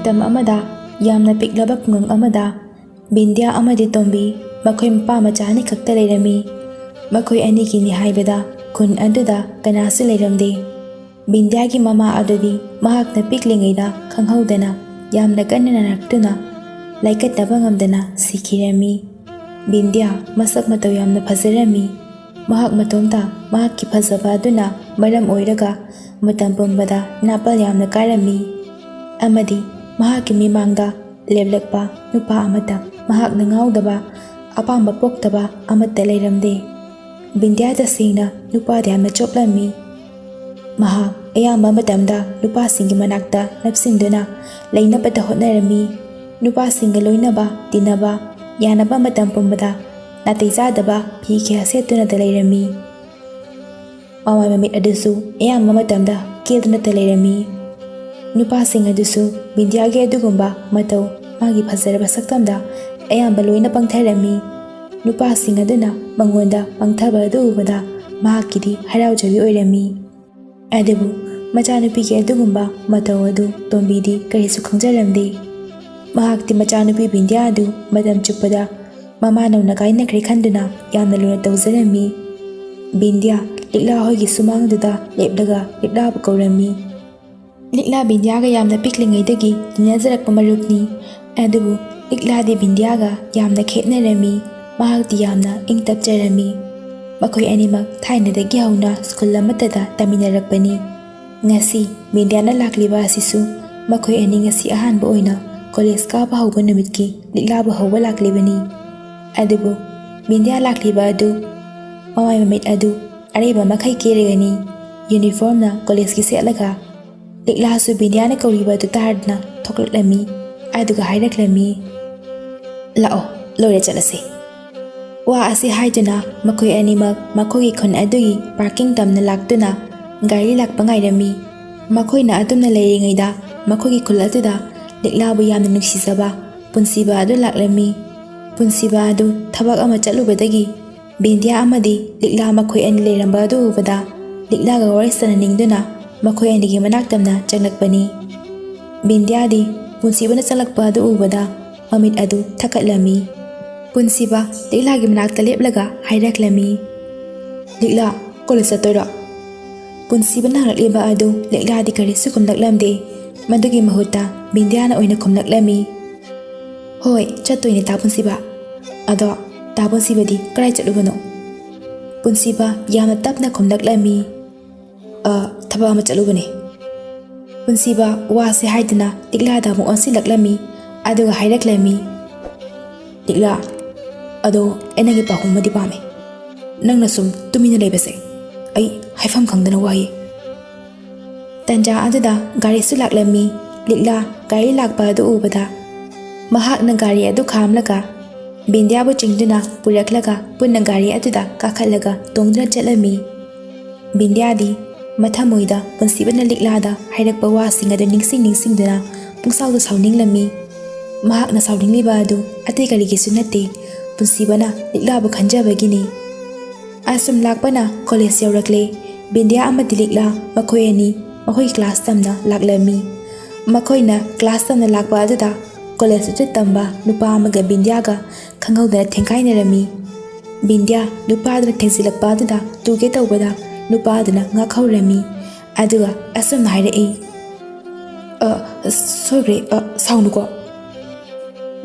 ꯃꯇꯝ ꯑꯃꯗ ꯌꯥꯝꯅ ꯄꯤꯛꯂꯕ ꯈꯨꯡꯒꯪ ꯑꯃꯗ ꯕꯤꯟꯗ꯭ꯌꯥ ꯑꯃꯗꯤ ꯇꯣꯝꯕꯤ ꯃꯈꯣꯏ ꯃꯄꯥ ꯃꯆꯥ ꯑꯅꯤ ꯈꯛꯇ ꯂꯩꯔꯝꯃꯤ꯫ ꯃꯈꯣꯏ ꯑꯅꯤꯒꯤꯅꯤ ꯍꯥꯏꯕꯗ ꯈꯨꯟ ꯑꯗꯨꯗ ꯀꯅꯥꯁꯨ ꯂꯩꯔꯝꯗꯦ꯫ ꯕꯤꯟꯗ꯭ꯌꯥꯒꯤ ꯃꯃꯥ ꯑꯗꯨꯗꯤ ꯃꯍꯥꯛꯅ ꯄꯤꯛꯂꯤꯉꯩꯗ ꯈꯪꯍꯧꯗꯅ ꯌꯥꯝꯅ ꯀꯟꯅ ꯅꯥꯔꯛꯇꯨꯅ ꯂꯥꯏꯀꯠꯇꯕ ꯉꯝꯗꯅ ꯁꯤꯈꯤꯔꯝꯃꯤ꯫ ꯕꯤꯟꯗ꯭ꯌꯥ ꯃꯁꯛ ꯃꯇꯧ ꯌꯥꯝꯅ ꯐꯖꯔꯝꯃꯤ꯫ ꯃꯍꯥꯛ ꯃꯇꯣꯝꯇ ꯃꯍꯥꯛꯀꯤ ꯐꯖꯕ ꯑꯗꯨꯅ ꯃꯔꯝ ꯑꯣꯏꯔꯒ ꯃꯇꯝ ꯄꯨꯝꯕꯗ ꯅꯥꯄꯜ ꯌꯥꯝꯅ ꯀꯥꯏꯔꯝꯃꯤ꯫ ꯑꯃꯗꯤ ꯃꯍꯥꯛꯀꯤ ꯃꯤꯃꯥꯡꯗ ꯂꯦꯞꯂꯛꯄ ꯅꯨꯄꯥ ꯑꯃꯠꯇ ꯃꯍꯥꯛꯅ ꯉꯥꯎꯗꯕ ꯑꯄꯥꯝꯕ ꯄꯣꯛꯇꯕ ꯑꯃꯠꯇ ꯂꯩꯔꯝꯗꯦ꯫ ꯕꯤꯟꯗ꯭ꯌꯥ ꯇꯁꯦꯡꯅ ꯅꯨꯄꯥꯗ ꯌꯥꯝꯅ ꯆꯣꯞꯂꯝꯃꯤ꯫ ꯃꯍꯥꯛ ꯑꯌꯥꯝꯕ ꯃꯇꯝꯗ ꯅꯨꯄꯥꯁꯤꯡꯒꯤ ꯃꯅꯥꯛꯇ ꯅꯞꯁꯤꯟꯗꯨꯅ ꯂꯩꯅꯕꯇ ꯍꯣꯠꯅꯔꯝꯃꯤ꯫ ꯅꯨꯄꯥꯁꯤꯡꯒ ꯂꯣꯏꯅꯕ ꯇꯤꯟꯅꯕ ꯌꯥꯅꯕ ꯃꯇꯝ ꯄꯨꯝꯕꯗ ꯅꯥꯇꯩ ꯆꯥꯗꯕ ꯐꯤ ꯀꯌꯥ ꯁꯦꯠꯇꯨꯅꯇ ꯂꯩꯔꯝꯃꯤ꯫ ꯃꯃꯥꯏ ꯃꯃꯤꯠ ꯑꯗꯨꯁꯨ ꯑꯌꯥꯝꯕ ꯃꯇꯝꯗ ꯀꯦꯗꯨꯅꯇ ꯂꯩꯔꯝꯃꯤ꯫ ꯅꯨꯄꯥꯁꯤꯡ ꯑꯗꯨꯁꯨ ꯕꯤꯟꯗ꯭ꯌꯥꯒꯤ ꯑꯗꯨꯒꯨꯝꯕ ꯃꯇꯧ ꯃꯥꯒꯤ ꯐꯖꯔꯕ ꯁꯛꯇꯝꯗ ꯑꯌꯥꯝꯕ ꯂꯣꯏꯅ ꯄꯪꯊꯔꯝꯃꯤ꯫ ꯅꯨꯄꯥꯁꯤꯡ ꯑꯗꯨꯅ ꯃꯉꯣꯟꯗ ꯄꯪꯊꯕ ꯑꯗꯨ ꯎꯕꯗ ꯃꯍꯥꯛꯀꯤꯗꯤ ꯍꯔꯥꯎꯖꯕꯤ ꯑꯣꯏꯔꯝꯃꯤ꯫ ꯑꯗꯨꯕꯨ ꯃꯆꯥꯅꯨꯄꯤꯒꯤ ꯑꯗꯨꯒꯨꯝꯕ ꯃꯇꯧ ꯑꯗꯨ ꯇꯣꯝꯕꯤꯗꯤ ꯀꯔꯤꯁꯨ ꯈꯪꯖꯔꯝꯗꯦ꯫ ꯃꯍꯥꯛꯇꯤ ꯃꯆꯥꯅꯨꯄꯤ ꯕꯤꯟꯗ꯭ꯌꯥ ꯑꯗꯨ ꯃꯇꯝ ꯆꯨꯞꯄꯗ ꯃꯃꯥ ꯅꯧꯅ ꯀꯥꯏꯅꯈ꯭ꯔꯦ ꯈꯟꯗꯨꯅ ꯌꯥꯝꯅ ꯂꯨꯅ ꯇꯧꯖꯔꯝꯃꯤ꯫ ꯕꯤꯟꯗ꯭ꯌꯥ ꯂꯤꯛꯂꯥ ꯍꯣꯏꯒꯤ ꯁꯨꯃꯥꯡꯗꯨꯗ ꯂꯦꯞꯂꯒ ꯂꯤꯛꯂꯥꯕꯨ ꯀꯧꯔꯝꯃꯤ꯫ ꯂꯤꯛꯂꯥ ꯕꯤꯟꯗ꯭ꯌꯥꯒ ꯌꯥꯝꯅ ꯄꯤꯛꯂꯤꯉꯩꯗꯒꯤ ꯇꯤꯟꯅꯖꯔꯛꯄ ꯃꯔꯨꯞꯅꯤ꯫ ꯑꯗꯨꯕꯨ ꯂꯤꯛꯂꯥꯗꯤ ꯕꯤꯟꯗ꯭ꯌꯥꯒ ꯌꯥꯝꯅ ꯈꯦꯠꯅꯔꯝꯃꯤ꯫ ꯃꯍꯥꯛꯇꯤ ꯌꯥꯝꯅ ꯏꯪ ꯇꯞꯆꯔꯝꯃꯤ꯫ ꯃꯈꯣꯏ ꯑꯅꯤꯃꯛ ꯊꯥꯏꯅꯗꯒꯤ ꯍꯧꯅ ꯁ꯭ꯀꯨꯜ ꯑꯃꯠꯇꯗ ꯇꯝꯃꯤꯟꯅꯔꯛꯄꯅꯤ꯫ ꯉꯁꯤ ꯕꯤꯟꯗ꯭ꯌꯥꯅ ꯂꯥꯛꯂꯤꯕ ꯑꯁꯤꯁꯨ ꯃꯈꯣꯏ ꯑꯅꯤꯉꯁꯤ ꯑꯍꯥꯟꯕ ꯑꯣꯏꯅ ꯀꯣꯂꯦꯖ ꯀꯥꯕ ꯍꯧꯕ ꯅꯨꯃꯤꯠꯀꯤ ꯂꯤꯛꯂꯥꯕꯨ ꯍꯧꯕ ꯂꯥꯛꯂꯤꯕꯅꯤ꯫ ꯑꯗꯨꯕꯨ ꯕꯤꯟꯗ꯭ꯌꯥ ꯂꯥꯛꯂꯤꯕ ꯑꯗꯨ ꯃꯃꯥꯏ ꯃꯃꯤꯠ ꯑꯗꯨ ꯑꯔꯩꯕ ꯃꯈꯩ ꯀꯦꯔꯒꯅꯤ꯫ ꯌꯨꯅꯤꯐꯣꯔꯝꯅ ꯀꯣꯂꯦꯖꯀꯤ ꯁꯦꯠꯂꯒ ꯂꯤꯛꯂꯥꯁꯨ ꯕꯤꯟꯗ꯭ꯌꯥꯅ ꯀꯧꯔꯤꯕ ꯑꯗꯨ ꯇꯥꯗꯨꯅ ꯊꯣꯛꯂꯛꯂꯝꯃꯤ꯫ ꯑꯗꯨꯒ ꯍꯥꯏꯔꯛꯂꯝꯃꯤ, "ꯂꯥꯛꯑꯣ, ꯂꯣꯏꯔꯦ ꯆꯠꯂꯁꯤ"꯫ ꯋꯥ ꯑꯁꯤ ꯍꯥꯏꯗꯨꯅ ꯃꯈꯣꯏ ꯑꯅꯤꯃꯛ ꯃꯈꯣꯏꯒꯤ ꯈꯨꯟ ꯑꯗꯨꯒꯤ ꯄꯥꯔꯀꯤꯡ ꯇꯝꯅ ꯂꯥꯛꯇꯨꯅ ꯒꯥꯔꯤ ꯂꯥꯛꯄ ꯉꯥꯏꯔꯝꯃꯤ꯫ ꯃꯈꯣꯏꯅ ꯑꯗꯨꯝꯅ ꯂꯩꯔꯤꯉꯩꯗ ꯃꯈꯣꯏꯒꯤ ꯈꯨꯜ ꯑꯗꯨꯗ ꯂꯤꯛꯂꯥꯕꯨ ꯌꯥꯝꯅ ꯅꯨꯡꯁꯤꯖꯕ ꯄꯨꯟꯁꯤꯕ ꯑꯗꯨ ꯂꯥꯛꯂꯝꯃꯤ꯫ ꯄꯨꯟꯁꯤꯕ ꯑꯗꯨ ꯊꯕꯛ ꯑꯃ ꯆꯠꯂꯨꯕꯗꯒꯤ ꯕꯤꯟꯗ꯭ꯌꯥ ꯑꯃꯗꯤ ꯂꯤꯛꯂꯥ ꯃꯈꯣꯏ ꯑꯅꯤ ꯂꯩꯔꯝꯕ ꯑꯗꯨ ꯎꯕꯗ ꯂꯤꯛꯂꯥꯒ ꯋꯥꯔꯤ ꯁꯥꯅꯅꯤꯡꯗꯨꯅ ꯃꯈꯣꯏ ꯑꯅꯤꯒꯤ ꯃꯅꯥꯛ ꯇꯝꯅ ꯆꯪꯂꯛꯄꯅꯤ꯫ ꯕꯤꯟꯗ꯭ꯌꯥꯗꯤ ꯄꯨꯟꯁꯤꯕꯅ ꯆꯪꯂꯛꯄ ꯑꯗꯨ ꯎꯕꯗ ꯃꯃꯤꯠ ꯑꯗꯨ ꯊꯛꯀꯠꯂꯝꯃꯤ꯫ ꯄꯨꯟꯁꯤꯕ ꯂꯤꯛꯂꯥꯒꯤ ꯃꯅꯥꯛꯇ ꯂꯦꯞꯂꯒ ꯍꯥꯏꯔꯛꯂꯝꯃꯤ, "ꯂꯤꯛꯂꯥ, ꯀꯣꯂꯦꯖ ꯆꯠꯇꯣꯏꯔꯣ?" ꯄꯨꯟꯁꯤꯕꯅ ꯍꯪꯂꯛꯂꯤꯕ ꯑꯗꯨ ꯂꯤꯛꯂꯥꯗꯤ ꯀꯔꯤꯁꯨ ꯈꯨꯝꯂꯛꯂꯝꯗꯦ꯫ ꯃꯗꯨꯒꯤ ꯃꯍꯨꯠꯇ ꯕꯤꯟꯗ꯭ꯌꯥꯅ ꯑꯣꯏꯅ ꯈꯨꯝꯂꯛꯂꯝꯃꯤ, "ꯍꯣꯏ, ꯆꯠꯇꯣꯏꯅꯦ ꯇꯥ ꯄꯨꯟꯁꯤꯕ꯫ ꯑꯗꯣ ꯇꯥ ꯄꯨꯟꯁꯤꯕꯗꯤ ꯀꯔꯥꯏ ꯆꯠꯂꯨꯕꯅꯣ?" ꯄꯨꯟꯁꯤꯕ ꯌꯥꯝꯅ ꯇꯞꯅ ꯈꯨꯝꯂꯛꯂꯝꯃꯤ, "ꯊꯕꯛ ꯑꯃ ꯆꯠꯂꯨꯕꯅꯦ"꯫ ꯄꯨꯟꯁꯤꯕ ꯋꯥꯁꯦ ꯍꯥꯏꯗꯨꯅ ꯂꯤꯛꯂꯥꯗ ꯑꯃꯨꯛ ꯑꯣꯟꯁꯤꯜꯂꯛꯂꯝꯃꯤ꯫ ꯑꯗꯨꯒ ꯍꯥꯏꯔꯛꯂꯝꯃꯤ, "ꯂꯤꯛꯂꯥ, ꯑꯗꯣ ꯑꯩ ꯅꯪꯒꯤ ꯄꯥꯎꯈꯨꯝ ꯑꯃꯗꯤ ꯄꯥꯝꯃꯦ꯫ ꯅꯪꯅ ꯁꯨꯝ ꯇꯨꯃꯤꯟꯅ ꯂꯩꯕꯁꯦ ꯑꯩ ꯍꯥꯏꯐꯝ ꯈꯪꯗꯅ ꯋꯥꯏꯌꯦ." ꯇꯟꯖꯥ ꯑꯗꯨꯗ ꯒꯥꯔꯤꯁꯨ ꯂꯥꯛꯂꯝꯃꯤ꯫ ꯂꯤꯛꯂꯥ ꯒꯥꯔꯤ ꯂꯥꯛꯄ ꯑꯗꯨ ꯎꯕꯗ ꯃꯍꯥꯛꯅ ꯒꯥꯔꯤ ꯑꯗꯨ ꯈꯥꯝꯂꯒ ꯕꯤꯟꯗ꯭ꯌꯥꯕꯨ ꯆꯤꯡꯗꯨꯅ ꯄꯨꯔꯛꯂꯒ ꯄꯨꯟꯅ ꯒꯥꯔꯤ ꯑꯗꯨꯗ ꯀꯥꯈꯠꯂꯒ ꯇꯣꯡꯗꯨꯅ ꯆꯠꯂꯝꯃꯤ꯫ ꯕꯤꯟꯗ꯭ꯌꯥꯗꯤ ꯃꯊꯃꯣꯏꯗ ꯄꯨꯟꯁꯤꯕꯅ ꯂꯤꯛꯂꯥꯗ ꯍꯥꯏꯔꯛꯄ ꯋꯥꯁꯤꯡ ꯑꯗꯨ ꯅꯤꯡꯁꯤꯡꯗꯨꯅ ꯄꯨꯡꯁꯥꯎꯗ ꯁꯥꯎꯅꯤꯡꯂꯝꯃꯤ꯫ ꯃꯍꯥꯛꯅ ꯁꯥꯎꯅꯤꯡꯂꯤꯕ ꯑꯗꯨ ꯑꯇꯩ ꯀꯔꯤꯒꯤꯁꯨ ꯅꯠꯇꯦ, ꯄꯨꯟꯁꯤꯕꯅ ꯂꯤꯛꯂꯥꯕꯨ ꯈꯟꯖꯕꯒꯤꯅꯤ꯫ ꯑꯁꯨꯝ ꯂꯥꯛꯄꯅ ꯀꯣꯂꯦꯖ ꯌꯧꯔꯛꯂꯦ꯫ ꯕꯤꯟꯗ꯭ꯌꯥ ꯑꯃꯗꯤ ꯂꯤꯛꯂꯥ ꯃꯈꯣꯏ ꯑꯅꯤ ꯃꯈꯣꯏꯒꯤ ꯀ꯭ꯂꯥꯁ ꯇꯝꯅ ꯂꯥꯛꯂꯝꯃꯤ꯫ ꯃꯈꯣꯏꯅ ꯀ꯭ꯂꯥꯁ ꯇꯝꯅ ꯂꯥꯛꯄ ꯑꯗꯨꯗ ꯀꯣꯂꯦꯖ ꯑꯗꯨ ꯇꯝꯕ ꯅꯨꯄꯥ ꯑꯃꯒ ꯕꯤꯟꯗ꯭ꯌꯥꯒ ꯈꯪꯍꯧꯗꯅ ꯊꯦꯡꯈꯥꯏꯅꯔꯝꯃꯤ꯫ ꯕꯤꯟꯗ꯭ꯌꯥ ꯅꯨꯄꯥꯗꯨꯅ ꯊꯦꯡꯖꯤꯜꯂꯛꯄ ꯑꯗꯨꯗ ꯇꯨꯒꯦ ꯇꯧꯕꯗ ꯅꯨꯄꯥꯗꯨꯅ ꯉꯥꯛꯍꯧꯔꯝꯃꯤ꯫ ꯑꯗꯨꯒ ꯑꯁꯨꯝꯅ ꯍꯥꯏꯔꯛꯏ, "ꯁꯣꯏꯒ꯭ꯔꯦ, ꯁꯥꯎꯅꯨꯀꯣ"꯫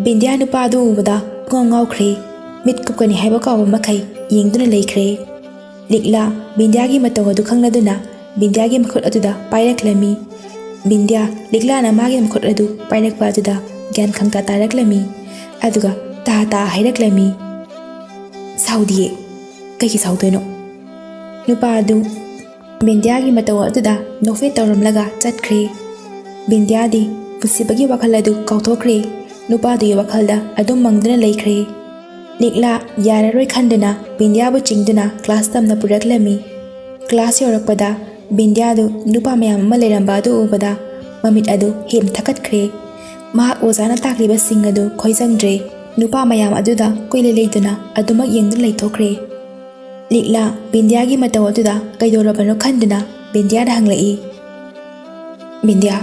ꯕꯤꯟꯗ꯭ꯌꯥ ꯅꯨꯄꯥꯗꯨ ꯎꯕꯗ ꯄꯨꯡꯉꯥꯎ ꯉꯥꯎꯈ꯭ꯔꯦ꯫ ꯃꯤꯠ ꯀꯨꯞꯀꯅꯤ ꯍꯥꯏꯕ ꯀꯥꯎꯕ ꯃꯈꯩ ꯌꯦꯡꯗꯨꯅ ꯂꯩꯈ꯭ꯔꯦ꯫ ꯂꯤꯛꯂꯥ ꯕꯤꯟꯗ꯭ꯌꯥꯒꯤ ꯃꯇꯧ ꯑꯗꯨ ꯈꯪꯂꯗꯨꯅ ꯕꯤꯟꯗ꯭ꯌꯥꯒꯤ ꯃꯈꯨꯠ ꯑꯗꯨꯗ ꯄꯥꯏꯔꯛꯂꯝꯃꯤ꯫ ꯕꯤꯟꯗ꯭ꯌꯥ ꯂꯤꯛꯂꯥꯅ ꯃꯥꯒꯤ ꯃꯈꯨꯠ ꯑꯗꯨ ꯄꯥꯏꯔꯛꯄ ꯑꯗꯨꯗ ꯒ꯭ꯌꯥꯟ ꯈꯪꯇꯥ ꯇꯥꯔꯛꯂꯝꯃꯤ꯫ ꯑꯗꯨꯒ ꯇꯥ ꯍꯥꯏꯔꯛꯂꯝꯃꯤ, "ꯁꯥꯎꯗꯤꯌꯦ, ꯀꯩꯒꯤ ꯁꯥꯎꯗꯣꯏꯅꯣ?" ꯅꯨꯄꯥ ꯑꯗꯨ ꯕꯤꯟꯗ꯭ꯌꯥꯒꯤ ꯃꯇꯧ ꯑꯗꯨꯗ ꯅꯣꯛꯐꯦꯠ ꯇꯧꯔꯝꯂꯒ ꯆꯠꯈ꯭ꯔꯦ꯫ ꯕꯤꯟꯗ꯭ꯌꯥꯗꯤ ꯄꯨꯟꯁꯤꯕꯒꯤ ꯋꯥꯈꯜ ꯑꯗꯨ ꯀꯥꯎꯊꯣꯛꯈ꯭ꯔꯦ꯫ ꯅꯨꯄꯥꯗꯨꯒꯤ ꯋꯥꯈꯜꯗ ꯑꯗꯨꯝ ꯃꯪꯗꯨꯅ ꯂꯩꯈ꯭ꯔꯦ꯫ ꯂꯤꯛꯂꯥ ꯌꯥꯔꯔꯣꯏ ꯈꯟꯗꯨꯅ ꯕꯤꯟꯗ꯭ꯌꯥꯕꯨ ꯆꯤꯡꯗꯨꯅ ꯀ꯭ꯂꯥꯁ ꯇꯝꯅ ꯄꯨꯔꯛꯂꯝꯃꯤ꯫ ꯀ꯭ꯂꯥꯁ ꯌꯧꯔꯛꯄꯗ ꯕꯤꯟꯗ꯭ꯌꯥꯗꯨ ꯅꯨꯄꯥ ꯃꯌꯥꯝ ꯑꯃ ꯂꯩꯔꯝꯕ ꯑꯗꯨ ꯎꯕꯗ ꯃꯃꯤꯠ ꯑꯗꯨ ꯍꯦꯟꯅ ꯊꯛꯀꯠꯈ꯭ꯔꯦ꯫ ꯃꯍꯥꯛ ꯑꯣꯖꯥꯅ ꯇꯥꯛꯂꯤꯕꯁꯤꯡ ꯑꯗꯨ ꯈꯣꯏꯖꯪꯗ꯭ꯔꯦ꯫ ꯅꯨꯄꯥ ꯃꯌꯥꯝ ꯑꯗꯨꯗ ꯀꯣꯏꯂꯩ ꯂꯩꯗꯨꯅ ꯑꯗꯨꯃꯛ ꯌꯦꯡꯗꯨꯅ ꯂꯩꯊꯣꯛꯈ꯭ꯔꯦ꯫ ꯂꯤꯛꯂꯥ ꯕꯤꯟꯗ꯭ꯌꯥꯒꯤ ꯃꯇꯧ ꯑꯗꯨꯗ ꯀꯩꯗꯧꯔꯕꯅꯣ ꯈꯟꯗꯨꯅ ꯕꯤꯟꯗ꯭ꯌꯥꯗ ꯍꯪꯂꯛꯏ, "ꯕꯤꯟꯗ꯭ꯌꯥ,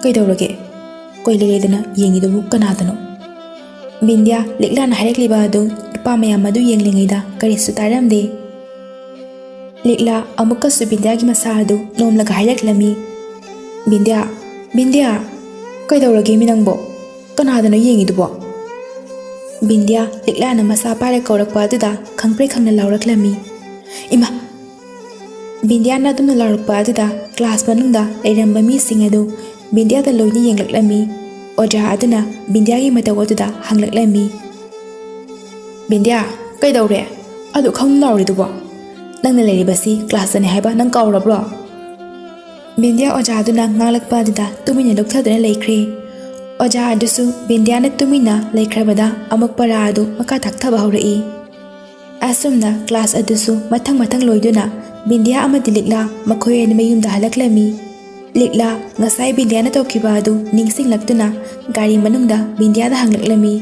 ꯀꯩꯗꯧꯔꯒꯦ? ꯀꯣꯏ ꯂꯩꯗꯅ ꯌꯦꯡꯉꯤꯗꯨꯕꯨ ꯀꯅꯥꯗꯅꯣ? ꯕꯤꯟꯗ꯭ꯌꯥ ꯂꯤꯛꯂꯥꯅ ꯍꯥꯏꯔꯛꯂꯤꯕ ꯑꯗꯨ ꯅꯨꯄꯥ ꯃꯌꯥꯝ ꯑꯗꯨ ꯌꯦꯡꯂꯤꯉꯩꯗ ꯀꯔꯤꯁꯨ ꯇꯥꯔꯝꯗꯦ꯫ ꯂꯤꯛꯂꯥ ꯑꯃꯨꯛꯀꯁꯨ ꯕꯤꯟꯗ꯭ꯌꯥꯒꯤ ꯃꯁꯥ ꯑꯗꯨ ꯅꯣꯝꯂꯒ ꯍꯥꯏꯔꯛꯂꯝꯃꯤ, ꯕꯤꯟꯗ꯭ꯌꯥ, ꯕꯤꯟꯗ꯭ꯌꯥ, ꯀꯩꯗꯧꯔꯒꯦꯃꯤ ꯅꯪꯕꯣ? ꯀꯅꯥꯗꯅꯣ ꯌꯦꯡꯉꯤꯗꯨꯕꯣ? ꯕꯤꯟꯗ꯭ꯌꯥ ꯂꯤꯛꯂꯥꯅ ꯃꯁꯥ ꯄꯥꯏꯔ ꯀꯧꯔꯛꯄ ꯑꯗꯨꯗ ꯈꯪꯄ꯭ꯔꯦꯛ ꯈꯪꯅ ꯂꯥꯎꯔꯛꯂꯝꯃꯤ꯫ ꯏꯃꯥ! ꯕꯤꯟꯗ꯭ꯌꯥꯅ ꯑꯗꯨꯝꯅ ꯂꯥꯎꯔꯛꯄ ꯑꯗꯨꯗ ꯀ꯭ꯂꯥꯁ ꯃꯅꯨꯡꯗ ꯂꯩꯔꯝꯕ ꯃꯤꯁꯤꯡ ꯑꯗꯨ ꯕꯤꯟꯗ꯭ꯌꯥꯗ ꯂꯣꯏꯅ ꯌꯦꯡꯂꯛꯂꯝꯃꯤ꯫ ꯑꯣꯖꯥ ꯑꯗꯨꯅ ꯕꯤꯟꯗ꯭ꯌꯥꯒꯤ ꯃꯇꯧ ꯑꯗꯨꯗ ꯍꯪꯂꯛꯂꯝꯃꯤ, ꯕꯤꯟꯗ꯭ꯌꯥ, ꯀꯩꯗꯧꯔꯦ? ꯑꯗꯨ ꯈꯪꯅ ꯂꯥꯎꯔꯤꯗꯨꯕꯣ? ꯅꯪꯅ ꯂꯩꯔꯤꯕꯁꯤ ꯀ꯭ꯂꯥꯁꯇꯅꯤ ꯍꯥꯏꯕ ꯅꯪ ꯀꯥꯎꯔꯕ꯭ꯔꯣ? ꯕꯤꯟꯗ꯭ꯌꯥ ꯑꯣꯖꯥ ꯑꯗꯨꯅ ꯉꯥꯡꯂꯛꯄ ꯑꯗꯨꯗ ꯇꯨꯃꯤꯟꯅ ꯂꯨꯞꯊꯗꯨꯅ ꯂꯩꯈ꯭ꯔꯦ꯫ ꯑꯣꯖꯥ ꯑꯗꯨꯁꯨ ꯕꯤꯟꯗ꯭ꯌꯥꯅ ꯇꯨꯃꯤꯟꯅ ꯂꯩꯈ꯭ꯔꯕꯗ ꯑꯃꯨꯛ ꯄꯔꯥ ꯑꯗꯨ ꯃꯈꯥ ꯇꯥꯛꯊꯕ ꯍꯧꯔꯛꯏ꯫ ꯑꯁꯨꯝꯅ ꯀ꯭ꯂꯥꯁ ꯑꯗꯨꯁꯨ ꯃꯊꯪ ꯂꯣꯏꯗꯨꯅ ꯕꯤꯟꯗ꯭ꯌꯥ ꯑꯃꯗꯤ ꯂꯤꯛꯂꯥ ꯃꯈꯣꯏ ꯑꯅꯤ ꯃꯌꯨꯝꯗ ꯍꯜꯂꯛꯂꯝꯃꯤ꯫ ꯂꯤꯛꯂꯥ ꯉꯁꯥꯏ ꯕꯤꯟꯗ꯭ꯌꯥꯅ ꯇꯧꯈꯤꯕ ꯑꯗꯨ ꯅꯤꯡꯁꯤꯡꯂꯛꯇꯨꯅ ꯒꯥꯔꯤ ꯃꯅꯨꯡꯗ ꯕꯤꯟꯗ꯭ꯌꯥꯗ ꯍꯪꯂꯛꯂꯝꯃꯤ,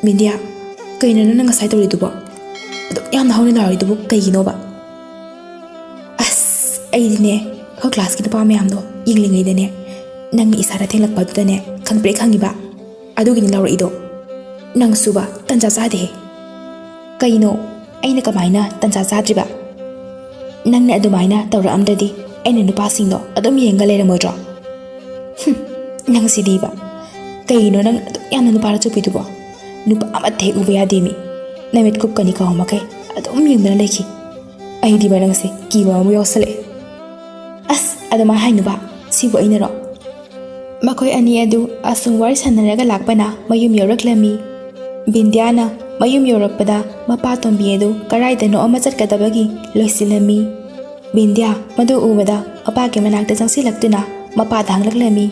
ꯕꯤꯟꯗ꯭ꯌꯥ, ꯀꯩꯅꯣ ꯅꯪꯅ ꯉꯁꯥꯏ ꯇꯧꯔꯤꯗꯨꯕꯣ? ꯑꯗꯨꯛ ꯌꯥꯝꯅ ꯍꯧꯅ ꯂꯥꯎꯔꯤꯗꯨꯕꯨ ꯀꯩꯒꯤꯅꯣꯕ? ꯑꯁ, ꯑꯩꯗꯤꯅꯦ ꯑꯩꯈꯣꯏ ꯀ꯭ꯂꯥꯁꯀꯤ ꯅꯨꯄꯥ ꯃꯌꯥꯝꯗꯣ ꯌꯦꯡꯂꯤꯉꯩꯗꯅꯦ ꯅꯪꯒꯤ ꯏꯁꯥꯗ ꯊꯦꯡꯂꯛꯄ ꯑꯗꯨꯗꯅꯦ ꯈꯪꯄ꯭ꯔꯦꯛ ꯈꯪꯉꯤꯕ, ꯑꯗꯨꯒꯤꯅꯤ ꯂꯥꯎꯔꯛꯏꯗꯣ꯫ ꯅꯪꯁꯨꯕ ꯇꯟꯖꯥ ꯆꯥꯗꯦꯍꯦ꯫ ꯀꯩꯅꯣ? ꯑꯩꯅ ꯀꯃꯥꯏꯅ ꯇꯟꯖꯥ ꯆꯥꯗ꯭ꯔꯤꯕ? ꯅꯪꯅ ꯑꯗꯨꯃꯥꯏꯅ ꯇꯧꯔꯛꯑꯝꯗ꯭ꯔꯗꯤ ꯑꯩꯅ ꯅꯨꯄꯥꯁꯤꯡꯗꯣ ꯑꯗꯨꯝ ꯌꯦꯡꯒ ꯂꯩꯔꯝꯃꯣꯏꯗ꯭ꯔꯣ? ꯅꯪꯁꯤꯗꯤꯕ, ꯀꯩꯒꯤꯅꯣ ꯅꯪ ꯑꯗꯨꯛ ꯌꯥꯝꯅ ꯅꯨꯄꯥꯗ ꯆꯨꯞꯄꯤꯗꯨꯕꯣ? ꯅꯨꯄꯥ ꯑꯃꯠꯇ ꯍꯦꯛ ꯎꯕ ꯌꯥꯗꯦꯃꯤ, ꯅꯃꯤꯠ ꯀꯨꯞꯀꯅꯤ ꯀꯥꯎ ꯃꯈꯩ ꯑꯗꯨꯝ ꯌꯦꯡꯗꯨꯅ ꯂꯩꯈꯤ꯫ ꯑꯩꯗꯤꯕ ꯅꯪꯁꯦ ꯀꯤꯕ ꯑꯃ ꯌꯥꯎꯁꯜꯂꯛꯑꯦ꯫ ꯑꯁ, ꯑꯗꯨꯃꯥꯏꯅ ꯍꯥꯏꯅꯨꯕ, ꯁꯤꯕꯨ ꯑꯩꯅꯔꯣ? ꯃꯈꯣꯏ ꯑꯅꯤ ꯑꯗꯨ ꯑꯁꯨꯝ ꯋꯥꯔꯤ ꯁꯥꯟꯅꯔꯒ ꯂꯥꯛꯄꯅ ꯃꯌꯨꯝ ꯌꯧꯔꯛꯂꯝꯃꯤ꯫ ꯕꯤꯟꯗ꯭ꯌꯥꯅ ꯃꯌꯨꯝ ꯌꯧꯔꯛꯄꯗ ꯃꯄꯥ ꯇꯣꯝꯕꯤ ꯑꯗꯨ ꯀꯔꯥꯏꯗꯅꯣ ꯑꯃ ꯆꯠꯀꯗꯕꯒꯤ ꯂꯣꯏꯁꯤꯜꯂꯝꯃꯤ꯫ ꯕꯤꯟꯗ꯭ꯌꯥ ꯃꯗꯨ ꯎꯕꯗ ꯃꯄꯥꯒꯤ ꯃꯅꯥꯛꯇ ꯆꯪꯁꯤꯜꯂꯛꯇꯨꯅ ꯃꯄꯥꯗ ꯍꯪꯂꯛꯂꯝꯃꯤ,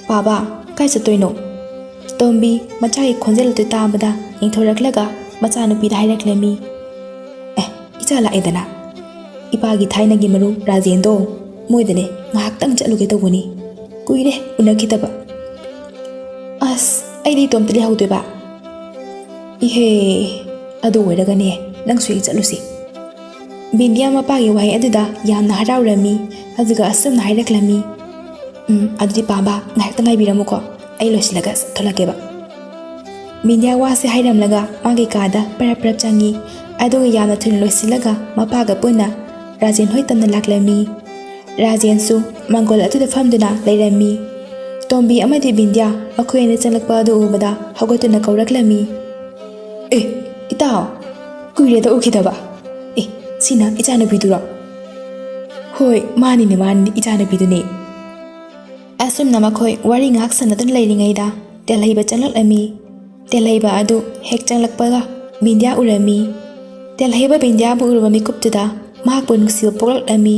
ꯄꯥꯕꯥ, ꯀꯥꯏ ꯆꯠꯇꯣꯏꯅꯣ? ꯇꯣꯝꯕꯤ ꯃꯆꯥꯒꯤ ꯈꯣꯟꯖꯦꯜ ꯑꯗꯨ ꯇꯥꯕꯗ ꯌꯦꯡꯊꯣꯔꯛꯂꯒ ꯃꯆꯥꯅꯨꯄꯤꯗ ꯍꯥꯏꯔꯛꯂꯝꯃꯤ, ꯏꯆꯥ ꯂꯥꯛꯑꯦꯗꯅ, ꯏꯄꯥꯒꯤ ꯊꯥꯏꯅꯒꯤ ꯃꯔꯨꯞ ꯔꯥꯖꯦꯟꯗꯣ, ꯃꯣꯏꯗꯅꯦ ꯉꯥꯏꯍꯥꯛꯇꯪ ꯆꯠꯂꯨꯒꯦ ꯇꯧꯕꯅꯤ, ꯀꯨꯏꯔꯦ ꯎꯅꯈꯤꯗꯕ꯫ ꯑꯁ, ꯑꯩꯗꯤ ꯏꯇꯣꯝꯇ ꯂꯩꯍꯧꯗꯣꯏꯕ? ꯏꯍꯦ, ꯑꯗꯨ ꯑꯣꯏꯔꯒꯅꯦ ꯅꯪꯁꯨ ꯍꯦꯛ ꯆꯠꯂꯨꯁꯤ꯫ ꯕꯤꯟꯗ꯭ꯌꯥ ꯃꯄꯥꯒꯤ ꯋꯥꯍꯩ ꯑꯗꯨꯗ ꯌꯥꯝꯅ ꯍꯔꯥꯎꯔꯝꯃꯤ, ꯑꯗꯨꯒ ꯑꯁꯨꯝꯅ ꯍꯥꯏꯔꯛꯂꯝꯃꯤ, ꯑꯗꯨꯗꯤ ꯄꯥꯕꯥ ꯉꯥꯏꯍꯥꯛꯇꯪ ꯉꯥꯏꯕꯤꯔꯝꯃꯨꯀꯣ, ꯑꯩ ꯂꯣꯏꯁꯤꯜꯂꯒ ꯊꯣꯛꯂꯛꯀꯦꯕ꯫ ꯕꯤꯟꯗ꯭ꯌꯥ ꯋꯥꯁꯦ ꯍꯥꯏꯔꯝꯂꯒ ꯃꯥꯒꯤ ꯀꯥꯗ ꯄꯔꯞ ꯆꯪꯉꯤ, ꯑꯗꯨꯒ ꯌꯥꯝꯅ ꯊꯨꯅ ꯂꯣꯏꯁꯤꯜꯂꯒ ꯃꯄꯥꯒ ꯄꯨꯟꯅ ꯔꯥꯖꯦꯟ ꯍꯣꯏ ꯇꯝꯅ ꯂꯥꯛꯂꯝꯃꯤ꯫ ꯔꯥꯖꯦꯟꯁꯨ ꯃꯥꯡꯒꯣꯜ ꯑꯗꯨꯗ ꯐꯝꯗꯨꯅ ꯂꯩꯔꯝꯃꯤ꯫ ꯇꯣꯝꯕꯤ ꯑꯃꯗꯤ ꯕꯤꯟꯗ꯭ꯌꯥ ꯃꯈꯣꯏ ꯑꯅꯤ ꯆꯪꯂꯛꯄ ꯑꯗꯨ ꯎꯕꯗ ꯍꯧꯒꯠꯇꯨꯅ ꯀꯧꯔꯛꯂꯝꯃꯤ, ꯏꯇꯥꯎ, ꯀꯨꯏꯔꯦꯗ ꯎꯈꯤꯗꯕ꯫ ꯁꯤꯅ ꯏꯆꯥꯅꯨꯄꯤꯗꯨꯔꯣ? ꯍꯣꯏ, ꯃꯥꯅꯤꯅꯦ ꯏꯆꯥꯅꯨꯄꯤꯗꯨꯅꯦ꯫ ꯑꯁꯨꯝꯅ ꯃꯈꯣꯏ ꯋꯥꯔꯤ ꯉꯥꯏꯍꯥꯛ ꯁꯥꯟꯅꯗꯨꯅ ꯂꯩꯔꯤꯉꯩꯗ ꯇꯦꯜꯍꯩꯕ ꯆꯪꯂꯛꯂꯝꯃꯤ꯫ ꯇꯦꯜꯍꯩꯕ ꯑꯗꯨ ꯍꯦꯛ ꯆꯪꯂꯛꯄꯒ ꯕꯤꯟꯗ꯭ꯌꯥ ꯎꯔꯝꯃꯤ꯫ ꯇꯦꯜꯍꯩꯕ ꯕꯤꯟꯗ꯭ꯌꯥꯕꯨ ꯎꯔꯨꯕ ꯃꯤꯀꯨꯞꯇꯨꯗ ꯃꯍꯥꯛꯄꯨ ꯅꯨꯡꯁꯤꯕ ꯄꯣꯛꯂꯛꯂꯝꯃꯤ꯫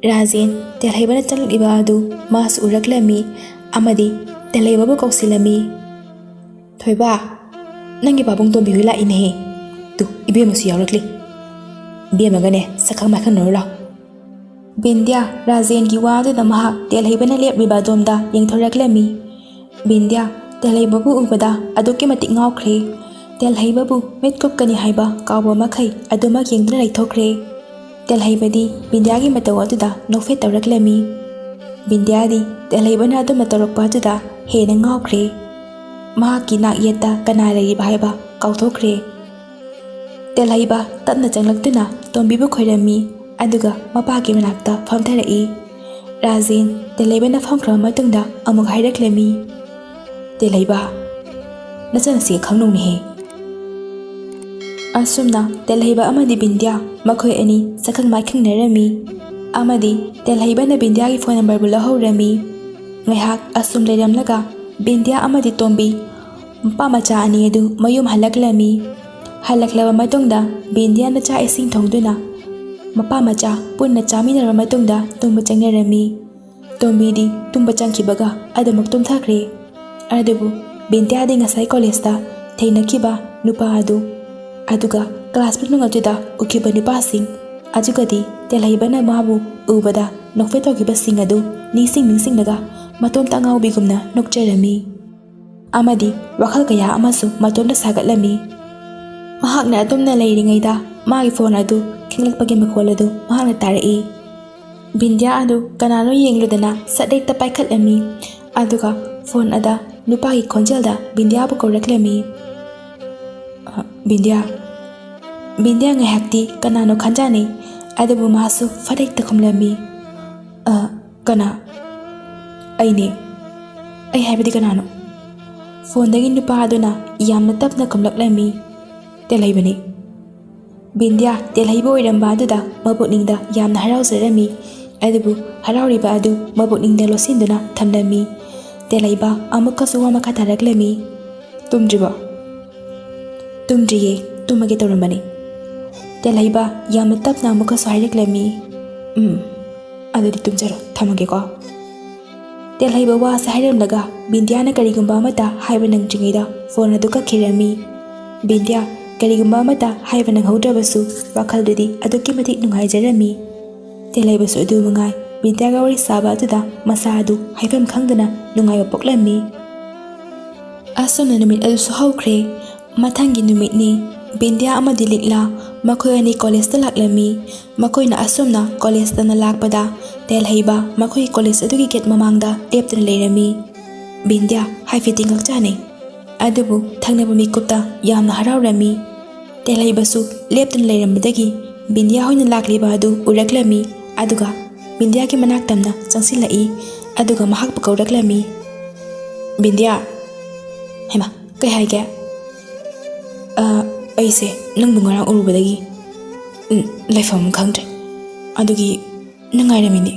ꯔꯥꯖꯦꯟ ꯇꯦꯜꯍꯩꯕꯅ ꯆꯪꯂꯛꯂꯤꯕ ꯑꯗꯨ ꯃꯥꯁꯨ ꯎꯔꯛꯂꯝꯃꯤ ꯑꯃꯗꯤ ꯇꯦꯜꯍꯩꯕꯕꯨ ꯀꯧꯁꯤꯜꯂꯝꯃꯤ, ꯊꯣꯏꯕ, ꯅꯪꯒꯤ ꯄꯥꯕꯨꯡ ꯇꯣꯝꯕꯤ ꯍꯣꯏ ꯂꯥꯛꯏꯅꯦꯍꯦ, ꯇꯨ ꯏꯕꯦꯝꯃꯁꯨ ꯌꯥꯎꯔꯛꯂꯤ, ꯏꯕꯦꯝꯃꯒꯅꯦ ꯁꯛꯈꯪ ꯃꯥꯏꯈꯪꯅꯔꯨ ꯂꯥꯎ꯫ ꯕꯤꯟꯗ꯭ꯌꯥ ꯔꯥꯖꯦꯟꯒꯤ ꯋꯥ ꯑꯗꯨꯗ ꯃꯍꯥꯛ ꯇꯦꯜꯍꯩꯕꯅ ꯂꯦꯞꯂꯤꯕ ꯑꯗꯣꯝꯗ ꯌꯦꯡꯊꯣꯔꯛꯂꯝꯃꯤ꯫ ꯕꯤꯟꯗ꯭ꯌꯥ ꯇꯦꯜꯍꯩꯕꯕꯨ ꯎꯕꯗ ꯑꯗꯨꯛꯀꯤ ꯃꯇꯤꯛ ꯉꯥꯎꯈ꯭ꯔꯦ꯫ ꯇꯦꯜꯍꯩꯕꯕꯨ ꯃꯤꯠ ꯀꯨꯞꯀꯅꯤ ꯍꯥꯏꯕ ꯀꯥꯎꯕ ꯃꯈꯩ ꯑꯗꯨꯃꯛ ꯌꯦꯡꯗꯨꯅ ꯂꯩꯊꯣꯛꯈ꯭ꯔꯦ꯫ ꯇꯦꯜꯍꯩꯕꯗꯤ ꯕꯤꯟꯗ꯭ꯌꯥꯒꯤ ꯃꯇꯧ ꯑꯗꯨꯗ ꯅꯣꯛꯐꯦꯠ ꯇꯧꯔꯛꯂꯝꯃꯤ꯫ ꯕꯤꯟꯗ꯭ꯌꯥꯗꯤ ꯇꯦꯜꯍꯩꯕꯅ ꯑꯗꯨꯝꯅ ꯇꯧꯔꯛꯄ ꯑꯗꯨꯗ ꯍꯦꯟꯅ ꯉꯥꯎꯈ꯭ꯔꯦ꯫ ꯃꯍꯥꯛꯀꯤ ꯅꯥꯛ ꯌꯦꯠꯇ ꯀꯅꯥ ꯂꯩꯔꯤꯕ ꯍꯥꯏꯕ ꯀꯥꯎꯊꯣꯛꯈ꯭ꯔꯦ꯫ ꯇꯦꯜꯍꯩꯕ ꯇꯞꯅ ꯆꯪꯂꯛꯇꯨꯅ ꯇꯣꯝꯕꯤꯕꯨ ꯈꯣꯏꯔꯝꯃꯤ, ꯑꯗꯨꯒ ꯃꯄꯥꯒꯤ ꯃꯅꯥꯛꯇ ꯐꯝꯊꯔꯛꯏ꯫ ꯔꯥꯖꯦꯟ ꯇꯦꯜꯍꯩꯕꯅ ꯐꯝꯈ꯭ꯔꯕ ꯃꯇꯨꯡꯗ ꯑꯃꯨꯛ ꯍꯥꯏꯔꯛꯂꯝꯃꯤ, ꯇꯦꯜꯍꯩꯕ, ꯅꯆꯟꯁꯤꯒ ꯈꯪꯅꯧꯅꯦꯍꯦ꯫ ꯑꯁꯨꯝꯅ ꯇꯦꯜꯍꯩꯕ ꯑꯃꯗꯤ ꯕꯤꯟꯗ꯭ꯌꯥ ꯃꯈꯣꯏ ꯑꯅꯤ ꯁꯛꯈꯪ ꯃꯥꯏꯈꯪꯅꯔꯝꯃꯤ, ꯑꯃꯗꯤ ꯇꯦꯜꯍꯩꯕꯅ ꯕꯤꯟꯗ꯭ꯌꯥꯒꯤ ꯐꯣꯟ ꯅꯝꯕꯔꯕꯨ ꯂꯧꯍꯧꯔꯝꯃꯤ꯫ ꯉꯥꯏꯍꯥꯛ ꯑꯁꯨꯝ ꯂꯩꯔꯝꯂꯒ ꯕꯤꯟꯗ꯭ꯌꯥ ꯑꯃꯗꯤ ꯇꯣꯝꯕꯤ ꯃꯄꯥ ꯃꯆꯥ ꯑꯅꯤ ꯑꯗꯨ ꯃꯌꯨꯝ ꯍꯜꯂꯛꯂꯝꯃꯤ꯫ ꯍꯜꯂꯛꯂꯕ ꯃꯇꯨꯡꯗ ꯕꯤꯟꯗ꯭ꯌꯥꯅ ꯆꯥꯛ ꯏꯁꯤꯡ ꯊꯣꯡꯗꯨꯅ ꯃꯄꯥ ꯃꯆꯥ ꯄꯨꯟꯅ ꯆꯥꯃꯤꯟꯅꯔꯕ ꯃꯇꯨꯡꯗ ꯇꯨꯝꯕ ꯆꯪꯅꯔꯝꯃꯤ꯫ ꯇꯣꯝꯕꯤꯗꯤ ꯇꯨꯝꯕ ꯆꯪꯈꯤꯕꯒ ꯑꯗꯨꯃꯛ ꯇꯨꯝꯊꯈ꯭ꯔꯦ꯫ ꯑꯗꯨꯕꯨ ꯕꯤꯟꯗ꯭ꯌꯥꯗꯤ ꯉꯁꯥꯏ ꯀꯣꯂꯦꯖꯇ ꯊꯦꯡꯅꯈꯤꯕ ꯅꯨꯄꯥ ꯑꯗꯨ, ꯑꯗꯨꯒ ꯀ꯭ꯂꯥꯁ ꯃꯅꯨꯡ ꯑꯗꯨꯗ ꯎꯈꯤꯕ ꯅꯨꯄꯥꯁꯤꯡ, ꯑꯗꯨꯒꯗꯤ ꯇꯦꯜꯍꯩꯕꯅ ꯃꯥꯕꯨ ꯎꯕꯗ ꯅꯣꯛꯐꯦꯠ ꯇꯧꯈꯤꯕꯁꯤꯡ ꯑꯗꯨ ꯅꯤꯡꯁꯤꯡꯂꯒ ꯃꯇꯣꯝꯇ ꯑꯉꯥꯎꯕꯤꯒꯨꯝꯅ ꯅꯣꯛꯆꯔꯝꯃꯤ꯫ ꯑꯃꯗꯤ ꯋꯥꯈꯜ ꯀꯌಾ ꯑꯃꯁꯨ ꯃꯇꯣꯝꯇ ꯁꯥꯒꯠꯂꯝꯃꯤ꯫ ꯃꯍꯥꯛꯅ ꯑꯗꯨꯝꯅ ꯂꯩꯔꯤꯉꯩꯗ ꯃꯥꯒꯤ ꯐꯣꯟ ꯑꯗꯨ ꯈꯤꯡꯂꯛꯄꯒꯤ ꯃꯈꯣꯜ ꯑꯗꯨ ꯃꯍꯥꯛꯅ ꯇꯥꯔꯛꯏ꯫ ꯕꯤꯟꯗ꯭ꯌꯥ ꯑꯗꯨ ꯀꯅꯥꯅꯣ ꯌꯦꯡꯂꯨꯗꯅ ꯁꯠ ꯍꯦꯛꯇ ꯄꯥꯏꯈꯠꯂꯝꯃꯤ, ꯑꯗꯨꯒ ꯐꯣꯟ ꯑꯗ ꯅꯨꯄꯥꯒꯤ ꯈꯣꯟꯖꯦꯜꯗ ꯕꯤꯟꯗ꯭ꯌꯥꯕꯨ ꯀꯧꯔꯛꯂꯝꯃꯤ꯫ ꯕꯤꯟꯗ꯭ꯌꯥ ꯉꯥꯏꯍꯥꯛꯇꯤ ꯀꯅꯥꯅꯣ ꯈꯟꯖꯥꯅꯩ, ꯑꯗꯨꯕꯨ ꯃꯥꯁꯨ ꯐꯠ-ꯍꯦꯛꯇ ꯈꯨꯝꯂꯝꯃꯤ꯫ ꯀꯅꯥ? ꯑꯩꯅꯦ꯫ ꯑꯩ ꯍꯥꯏꯕꯗꯤ ꯀꯅꯥꯅꯣ? ꯐꯣꯟꯗꯒꯤ ꯅꯨꯄꯥ ꯑꯗꯨꯅ ꯌꯥꯝꯅ ꯇꯞꯅ ꯈꯨꯝꯂꯛꯂꯝꯃꯤ꯫ ꯇꯦꯜꯍꯩꯕꯅꯤ꯫ ꯕꯤꯟꯗ꯭ꯌꯥ ꯇꯦꯜꯍꯩꯕ ꯑꯣꯏꯔꯝꯕ ꯑꯗꯨꯗ ꯃꯄꯨꯛꯅꯤꯡꯗ ꯌꯥꯝꯅ ꯍꯔꯥꯎꯖꯔꯝꯃꯤ, ꯑꯗꯨꯕꯨ ꯍꯔꯥꯎꯔꯤꯕ ꯑꯗꯨ ꯃꯄꯨꯛꯅꯤꯡꯗ ꯂꯣꯠꯁꯤꯟꯗꯨꯅ ꯊꯝꯂꯝꯃꯤ꯫ ꯇꯦꯜꯍꯩꯕ ꯑꯃꯨꯛꯀꯁꯨ ꯋꯥ ꯃꯈꯥ ꯇꯥꯔꯛꯂꯝꯃꯤ꯫ ꯇꯨꯝꯗ꯭ꯔꯤꯕꯣ? ꯇꯨꯝꯗ꯭ꯔꯤꯌꯦ, ꯇꯨꯝꯃꯒꯦ ꯇꯧꯔꯝꯕꯅꯤ꯫ ꯇꯦꯜꯍꯩꯕ ꯌꯥꯝꯅ ꯇꯞꯅ ꯑꯃꯨꯛꯀꯁꯨ ꯍꯥꯏꯔꯛꯂꯝꯃꯤ꯫ ꯑꯗꯨꯗꯤ ꯇꯨꯝꯖꯔꯣ, ꯊꯝꯃꯒꯦꯀꯣ꯫ ꯇꯦꯜꯍꯩꯕ ꯋꯥꯁꯦ ꯍꯥꯏꯔꯝꯂꯒ ꯕꯤꯟꯗ꯭ꯌꯥꯅ ꯀꯔꯤꯒꯨꯝꯕ ꯑꯃꯠꯇ ꯍꯥꯏꯕ ꯅꯪꯗ꯭ꯔꯤꯉꯩꯗ ꯐꯣꯟ ꯑꯗꯨ ꯀꯛꯈꯤꯔꯝꯃꯤ꯫ ꯕꯤꯟꯗ꯭ꯌꯥ ꯀꯔꯤꯒꯨꯝꯕ ꯑꯃꯠꯇ ꯍꯥꯏꯕ ꯅꯪꯍꯧꯗ꯭ꯔꯕꯁꯨ ꯋꯥꯈꯜꯗꯨꯗꯤ ꯑꯗꯨꯛꯀꯤ ꯃꯇꯤꯛ ꯅꯨꯡꯉꯥꯏꯖꯔꯝꯃꯤ꯫ ꯇꯦꯜꯍꯩꯕꯁꯨ ꯑꯗꯨ ꯃꯉꯥꯏ, ꯕꯤꯟꯗ꯭ꯌꯥꯒ ꯋꯥꯔꯤ ꯁꯥꯕ ꯑꯗꯨꯗ ꯃꯁꯥ ꯑꯗꯨ ꯍꯥꯏꯐꯝ ꯈꯪꯗꯅ ꯅꯨꯡꯉꯥꯏꯕ ꯄꯣꯛꯂꯝꯃꯤ꯫ ꯑꯁꯨꯝꯅ ꯅꯨꯃꯤꯠ ꯑꯗꯨꯁꯨ ꯍꯧꯈ꯭ꯔꯦ꯫ ꯃꯊꯪꯒꯤ ꯅꯨꯃꯤꯠꯅꯤ꯫ ꯕꯤꯟꯗ꯭ꯌꯥ ꯑꯃꯗꯤ ꯂꯤꯛꯂꯥ ꯃꯈꯣꯏ ꯑꯅꯤ ꯀꯣꯂꯦꯖꯇ ꯂꯥꯛꯂꯝꯃꯤ꯫ ꯃꯈꯣꯏꯅ ꯑꯁꯨꯝꯅ ꯀꯣꯂꯦꯖꯇꯅ ꯂꯥꯛꯄꯗ ꯇꯦꯜꯍꯩꯕ ꯃꯈꯣꯏꯒꯤ ꯀꯣꯂꯦꯖ ꯑꯗꯨꯒꯤ ꯒꯦꯠ ꯃꯃꯥꯡꯗ ꯂꯦꯞꯇꯨꯅ ꯂꯩꯔꯝꯃꯤ꯫ ꯕꯤꯟꯗ꯭ꯌꯥ ꯍꯥꯏꯐꯦꯠꯇꯤ ꯉꯛꯆꯥꯅꯩ, ꯑꯗꯨꯕꯨ ꯊꯪꯅꯕ ꯃꯤꯀꯨꯞꯇ ꯌꯥꯝꯅ ꯍꯔꯥꯎꯔꯝꯃꯤ꯫ ꯇꯦꯜꯍꯩꯕꯁꯨ ꯂꯦꯞꯇꯨꯅ ꯂꯩꯔꯝꯕꯗꯒꯤ ꯕꯤꯟꯗ꯭ꯌꯥ ꯍꯣꯏꯅ ꯂꯥꯛꯂꯤꯕ ꯑꯗꯨ ꯎꯔꯛꯂꯝꯃꯤ, ꯑꯗꯨꯒ ꯕꯤꯟꯗ꯭ꯌꯥꯒꯤ ꯃꯅꯥꯛ ꯇꯝꯅ ꯆꯪꯁꯤꯜꯂꯛꯏ, ꯑꯗꯨꯒ ꯃꯍꯥꯛꯄꯨ ꯀꯧꯔꯛꯂꯝꯃꯤ꯫ ꯕꯤꯟꯗ꯭ꯌꯥ! ꯍꯩꯃꯥ, ꯀꯩ ꯍꯥꯏꯒꯦ? ꯑꯩꯁꯦ ꯅꯪꯕꯨ ꯉꯔꯥꯡ ꯎꯔꯨꯕꯗꯒꯤ ꯂꯩꯐꯝ ꯈꯪꯗ꯭ꯔꯦ, ꯑꯗꯨꯒꯤ ꯅꯪ ꯉꯥꯏꯔꯝꯃꯤꯅꯦ꯫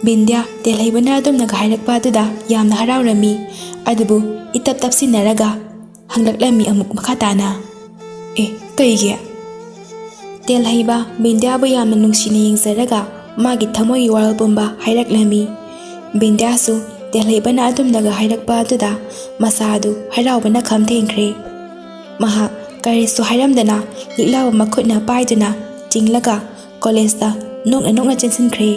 ꯕꯤꯟꯗ꯭ꯌꯥ ꯇꯦꯜꯍꯩꯕꯅ ꯑꯗꯨꯝꯅꯒ ꯍꯥꯏꯔꯛꯄ ꯑꯗꯨꯗ ꯌꯥꯝꯅ ꯍꯔꯥꯎꯔꯝꯃꯤ, ꯑꯗꯨꯕꯨ ꯏꯇꯞ ꯇꯞꯁꯤꯟꯅꯔꯒ ꯍꯪꯂꯛꯂꯝꯃꯤ ꯑꯃꯨꯛ ꯃꯈꯥ ꯇꯥꯅ꯫ ꯀꯩꯒꯤ? ꯇꯦꯜꯍꯩꯕ ꯕꯤꯟꯗ꯭ꯌꯥꯕꯨ ꯌꯥꯝꯅ ꯅꯨꯡꯁꯤꯅ ꯌꯦꯡꯖꯔꯒ ꯃꯥꯒꯤ ꯊꯃꯣꯏꯒꯤ ꯋꯥꯔꯣꯜ ꯄꯨꯝꯕ ꯍꯥꯏꯔꯛꯂꯝꯃꯤ꯫ ꯕꯤꯟꯗ꯭ꯌꯥꯁꯨ ꯇꯦꯜꯍꯩꯕꯅ ꯑꯗꯨꯝꯅꯒ ꯍꯥꯏꯔꯛꯄ ꯑꯗꯨꯗ ꯃꯁꯥ ꯑꯗꯨ ꯍꯔꯥꯎꯕꯅ ꯈꯝ ꯊꯦꯡꯈ꯭ꯔꯦ꯫ ꯃꯍꯥꯛ ꯀꯔꯤꯁꯨ ꯍꯥꯏꯔꯝꯗꯅ ꯂꯤꯛꯂꯥꯕꯨ ꯃꯈꯨꯠꯅ ꯄꯥꯏꯗꯨꯅ ꯆꯤꯡꯂꯒ ꯀꯣꯂꯦꯖꯇ ꯅꯣꯛꯅ ꯅꯣꯛꯅ ꯆꯦꯟꯁꯤꯟꯈ꯭ꯔꯦ꯫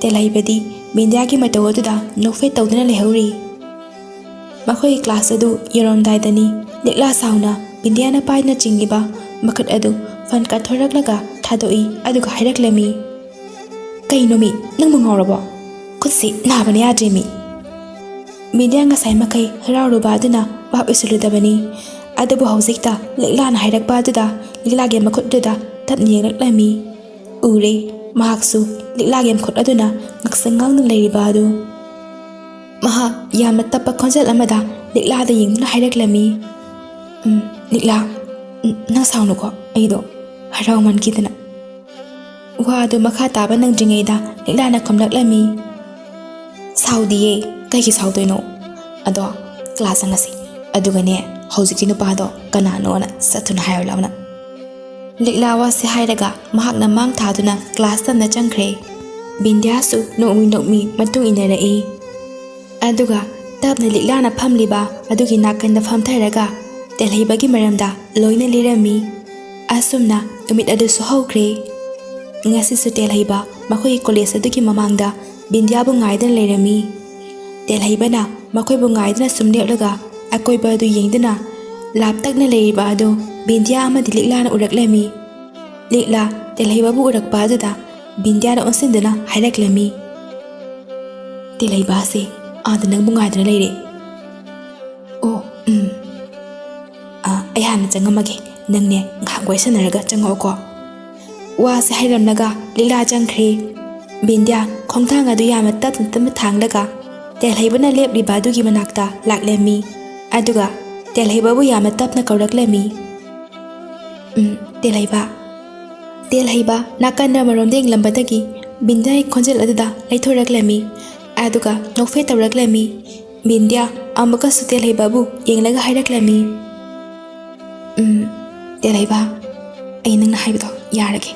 ꯇꯦꯜꯍꯩꯕꯗꯤ ꯕꯤꯟꯗ꯭ꯌꯥꯒꯤ ꯃꯇꯧ ꯑꯗꯨꯗ ꯅꯣꯛꯐꯦꯠ ꯇꯧꯗꯨꯅ ꯂꯩꯍꯧꯔꯤ꯫ ꯃꯈꯣꯏꯒꯤ ꯀ꯭ꯂꯥꯁ ꯑꯗꯨ ꯌꯧꯔꯝꯗꯥꯏꯗꯅꯤ ꯂꯤꯛꯂꯥ ꯁꯥꯎꯅ ꯕꯤꯟꯗ꯭ꯌꯥꯅ ꯄꯥꯏꯗꯨꯅ ꯆꯤꯡꯂꯤꯕ ꯃꯈꯨꯠ ꯑꯗꯨ ꯐꯟ ꯀꯠꯊꯣꯔꯛꯂꯒ ꯊꯥꯗꯣꯛꯏ, ꯑꯗꯨꯒ ꯍꯥꯏꯔꯛꯂꯝꯃꯤ꯫ ꯀꯩꯅꯣꯃꯤ, ꯅꯪꯕꯨ ꯉꯥꯎꯔꯕꯣ? ꯈꯨꯠꯁꯤ ꯅꯥꯕꯅ ꯌꯥꯗ꯭ꯔꯦꯃꯤ꯫ ꯕꯤꯟꯗ꯭ꯌꯥ ꯉꯁꯥꯏ ꯃꯈꯩ ꯍꯔꯥꯎꯔꯨꯕ ꯑꯗꯨꯅ ꯚꯥꯞ ꯑꯣꯏꯁꯤꯜꯂꯨꯗꯕꯅꯤ, ꯑꯗꯨꯕꯨ ꯍꯧꯖꯤꯛꯇ ꯂꯤꯛꯂꯥꯅ ꯍꯥꯏꯔꯛꯄ ꯑꯗꯨꯗ ꯂꯤꯛꯂꯥꯒꯤ ꯃꯈꯨꯠ ꯑꯗꯨꯗ ꯇꯞꯅ ꯌꯦꯡꯂꯛꯂꯝꯃꯤ꯫ ꯎꯔꯦ ꯃꯍꯥꯛꯁꯨ ꯂꯤꯛꯂꯥꯒꯤ ꯃꯈꯨꯠ ꯑꯗꯨꯅ ꯉꯛꯁꯪ ꯉꯥꯡꯅ ꯂꯩꯔꯤꯕ ꯑꯗꯨ꯫ ꯃꯍꯥꯛ ꯌꯥꯝꯅ ꯇꯞꯄ ꯈꯣꯟꯖꯦꯜ ꯑꯃꯗ ꯂꯤꯛꯂꯥꯗ ꯌꯦꯡꯗꯨꯅ ꯍꯥꯏꯔꯛꯂꯝꯃꯤ꯫ ꯂꯤꯛꯂꯥ, ꯅꯪ ꯁꯥꯎꯅꯨꯀꯣ, ꯑꯩꯗꯣ ꯍꯔꯥꯎꯃꯟꯈꯤꯗꯅ꯫ ꯋꯥ ꯑꯗꯨ ꯃꯈꯥ ꯇꯥꯕ ꯅꯪꯗ꯭ꯔꯤꯉꯩꯗ ꯂꯤꯛꯂꯥꯅ ꯈꯨꯝꯂꯛꯂꯝꯃꯤ꯫ ꯁꯥꯎꯗꯤꯌꯦ, ꯀꯩꯒꯤ ꯁꯥꯎꯗꯣꯏꯅꯣ? ꯑꯗꯣ ꯀ꯭ꯂꯥꯁ ꯆꯪꯉꯁꯤ, ꯑꯗꯨꯒꯅꯦ ꯍꯧꯖꯤꯛꯀꯤ ꯅꯨꯄꯥꯗꯣ ꯀꯅꯥꯅꯣꯅ ꯁꯠꯊꯨꯅ ꯍꯥꯏꯔꯣ ꯂꯥꯎꯅ꯫ ꯂꯤꯛꯂꯥ ꯋꯥꯁꯦ ꯍꯥꯏꯔꯒ ꯃꯍꯥꯛꯅ ꯃꯥꯡ ꯊꯥꯗꯨꯅ ꯀ꯭ꯂꯥꯁ ꯇꯝꯅ ꯆꯪꯈ꯭ꯔꯦ꯫ ꯕꯤꯟꯗ꯭ꯌꯥꯁꯨ ꯅꯣꯛꯃꯤ ꯅꯣꯛꯃꯤ ꯃꯇꯨꯡ ꯏꯟꯅꯔꯛꯏ, ꯑꯗꯨꯒ ꯇꯞꯅ ꯂꯤꯛꯂꯥꯅ ꯐꯝꯂꯤꯕ ꯑꯗꯨꯒꯤ ナꯀꯟꯗ ꯐꯝꯊꯔꯒ ꯇꯦꯜꯍꯩꯕꯒꯤ ꯃꯔꯝꯗ ꯂꯣꯏꯅ ꯂꯤꯔꯝꯃꯤ꯫ ꯑꯁꯨꯝꯅ ꯅꯨꯃꯤꯠ ꯑꯗꯨꯁꯨ ꯍꯧꯈ꯭ꯔꯦ꯫ ꯉꯁꯤꯁꯨ ꯇꯦꯜꯍꯩꯕ ꯃꯈꯣꯏꯒꯤ ꯀꯣꯂꯦꯖ ꯑꯗꯨꯒꯤ ꯃꯃꯥꯡꯗ ꯕꯤꯟꯗ꯭ꯌꯥꯕꯨ ꯉꯥꯏꯗꯨꯅ ꯂꯩꯔꯝꯃꯤ꯫ ꯇꯦꯜꯍꯩꯕꯅ ꯃꯈꯣꯏꯕꯨ ꯉꯥꯏꯗꯨꯅ ꯁꯨꯝ ꯂꯦꯞꯂꯒ ꯑꯀꯣꯏꯕ ꯑꯗꯨ ꯌꯦꯡꯗꯨꯅ ꯂꯥꯞꯇꯛꯅ ꯂꯩꯔꯤꯕ ꯑꯗꯨ ꯕꯤꯟꯗ꯭ꯌꯥ ꯑꯃꯗꯤ ꯂꯤꯛꯂꯥꯅ ꯎꯔꯛꯂꯝꯃꯤ꯫ ꯂꯤꯛꯂꯥ ꯇꯦꯜꯍꯩꯕꯕꯨ ꯎꯔꯛꯄ ꯑꯗꯨꯗ ꯕꯤꯟꯗ꯭ꯌꯥꯗ ꯑꯣꯟꯁꯤꯟꯗꯨꯅ ꯍꯥꯏꯔꯛꯂꯝꯃꯤ꯫ ꯇꯦꯜꯍꯩꯕꯁꯦ ꯑꯥꯗ ꯅꯪꯕꯨ ꯉꯥꯏꯗꯨꯅ ꯂꯩꯔꯦ꯫ ꯑꯣ, ꯑꯩ ꯍꯥꯟꯅ ꯆꯪꯉꯝꯃꯒꯦ, ꯅꯪꯅꯦ ꯉꯥꯏꯍꯥꯛ ꯋꯥꯔꯤ ꯁꯥꯟꯅꯔꯒ ꯆꯪꯉꯛꯑꯣꯀꯣ꯫ ꯋꯥꯁꯦ ꯍꯥꯏꯔꯝꯂꯒ ꯂꯤꯛꯂꯥ ꯆꯪꯈ꯭ꯔꯦ꯫ ꯕꯤꯟꯗ꯭ꯌꯥ ꯈꯣꯡꯊꯥꯡ ꯑꯗꯨ ꯌꯥꯝꯅ ꯇꯞꯅ ꯇꯞꯅ ꯊꯥꯡꯂꯒ ꯇꯦꯜꯍꯩꯕꯅ ꯂꯦꯞꯂꯤꯕ ꯑꯗꯨꯒꯤ ꯃꯅꯥꯛꯇ ꯂꯥꯛꯂꯝꯃꯤ, ꯑꯗꯨꯒ ꯇꯦꯜꯍꯩꯕꯕꯨ ꯌꯥꯝꯅ ꯇꯞꯅ ꯀꯧꯔꯛꯂꯝꯃꯤ꯫ ꯇꯦꯜꯍꯩꯕ꯫ ꯇꯦꯜꯍꯩꯕ ꯅꯥꯀꯟ ꯑꯃꯔꯣꯝꯗ ꯌꯦꯡꯂꯝꯕꯗꯒꯤ ꯕꯤꯟꯗ꯭ꯌꯥꯒꯤ ꯈꯣꯟꯖꯦꯜ ꯑꯗꯨꯗ ꯂꯩꯊꯣꯔꯛꯂꯝꯃꯤ, ꯑꯗꯨꯒ ꯅꯣꯛꯐꯦꯠ ꯇꯧꯔꯛꯂꯝꯃꯤ꯫ ꯕꯤꯟꯗ꯭ꯌꯥ ꯑꯃꯨꯛꯀꯁꯨ ꯇꯦꯜꯍꯩꯕꯕꯨ ꯌꯦꯡꯂꯒ ꯍꯥꯏꯔꯛꯂꯝꯃꯤ꯫ ꯇꯦꯜꯍꯩꯕ, ꯑꯩ ꯅꯪꯅ ꯍꯥꯏꯕꯗꯣ ꯌꯥꯔꯒꯦ꯫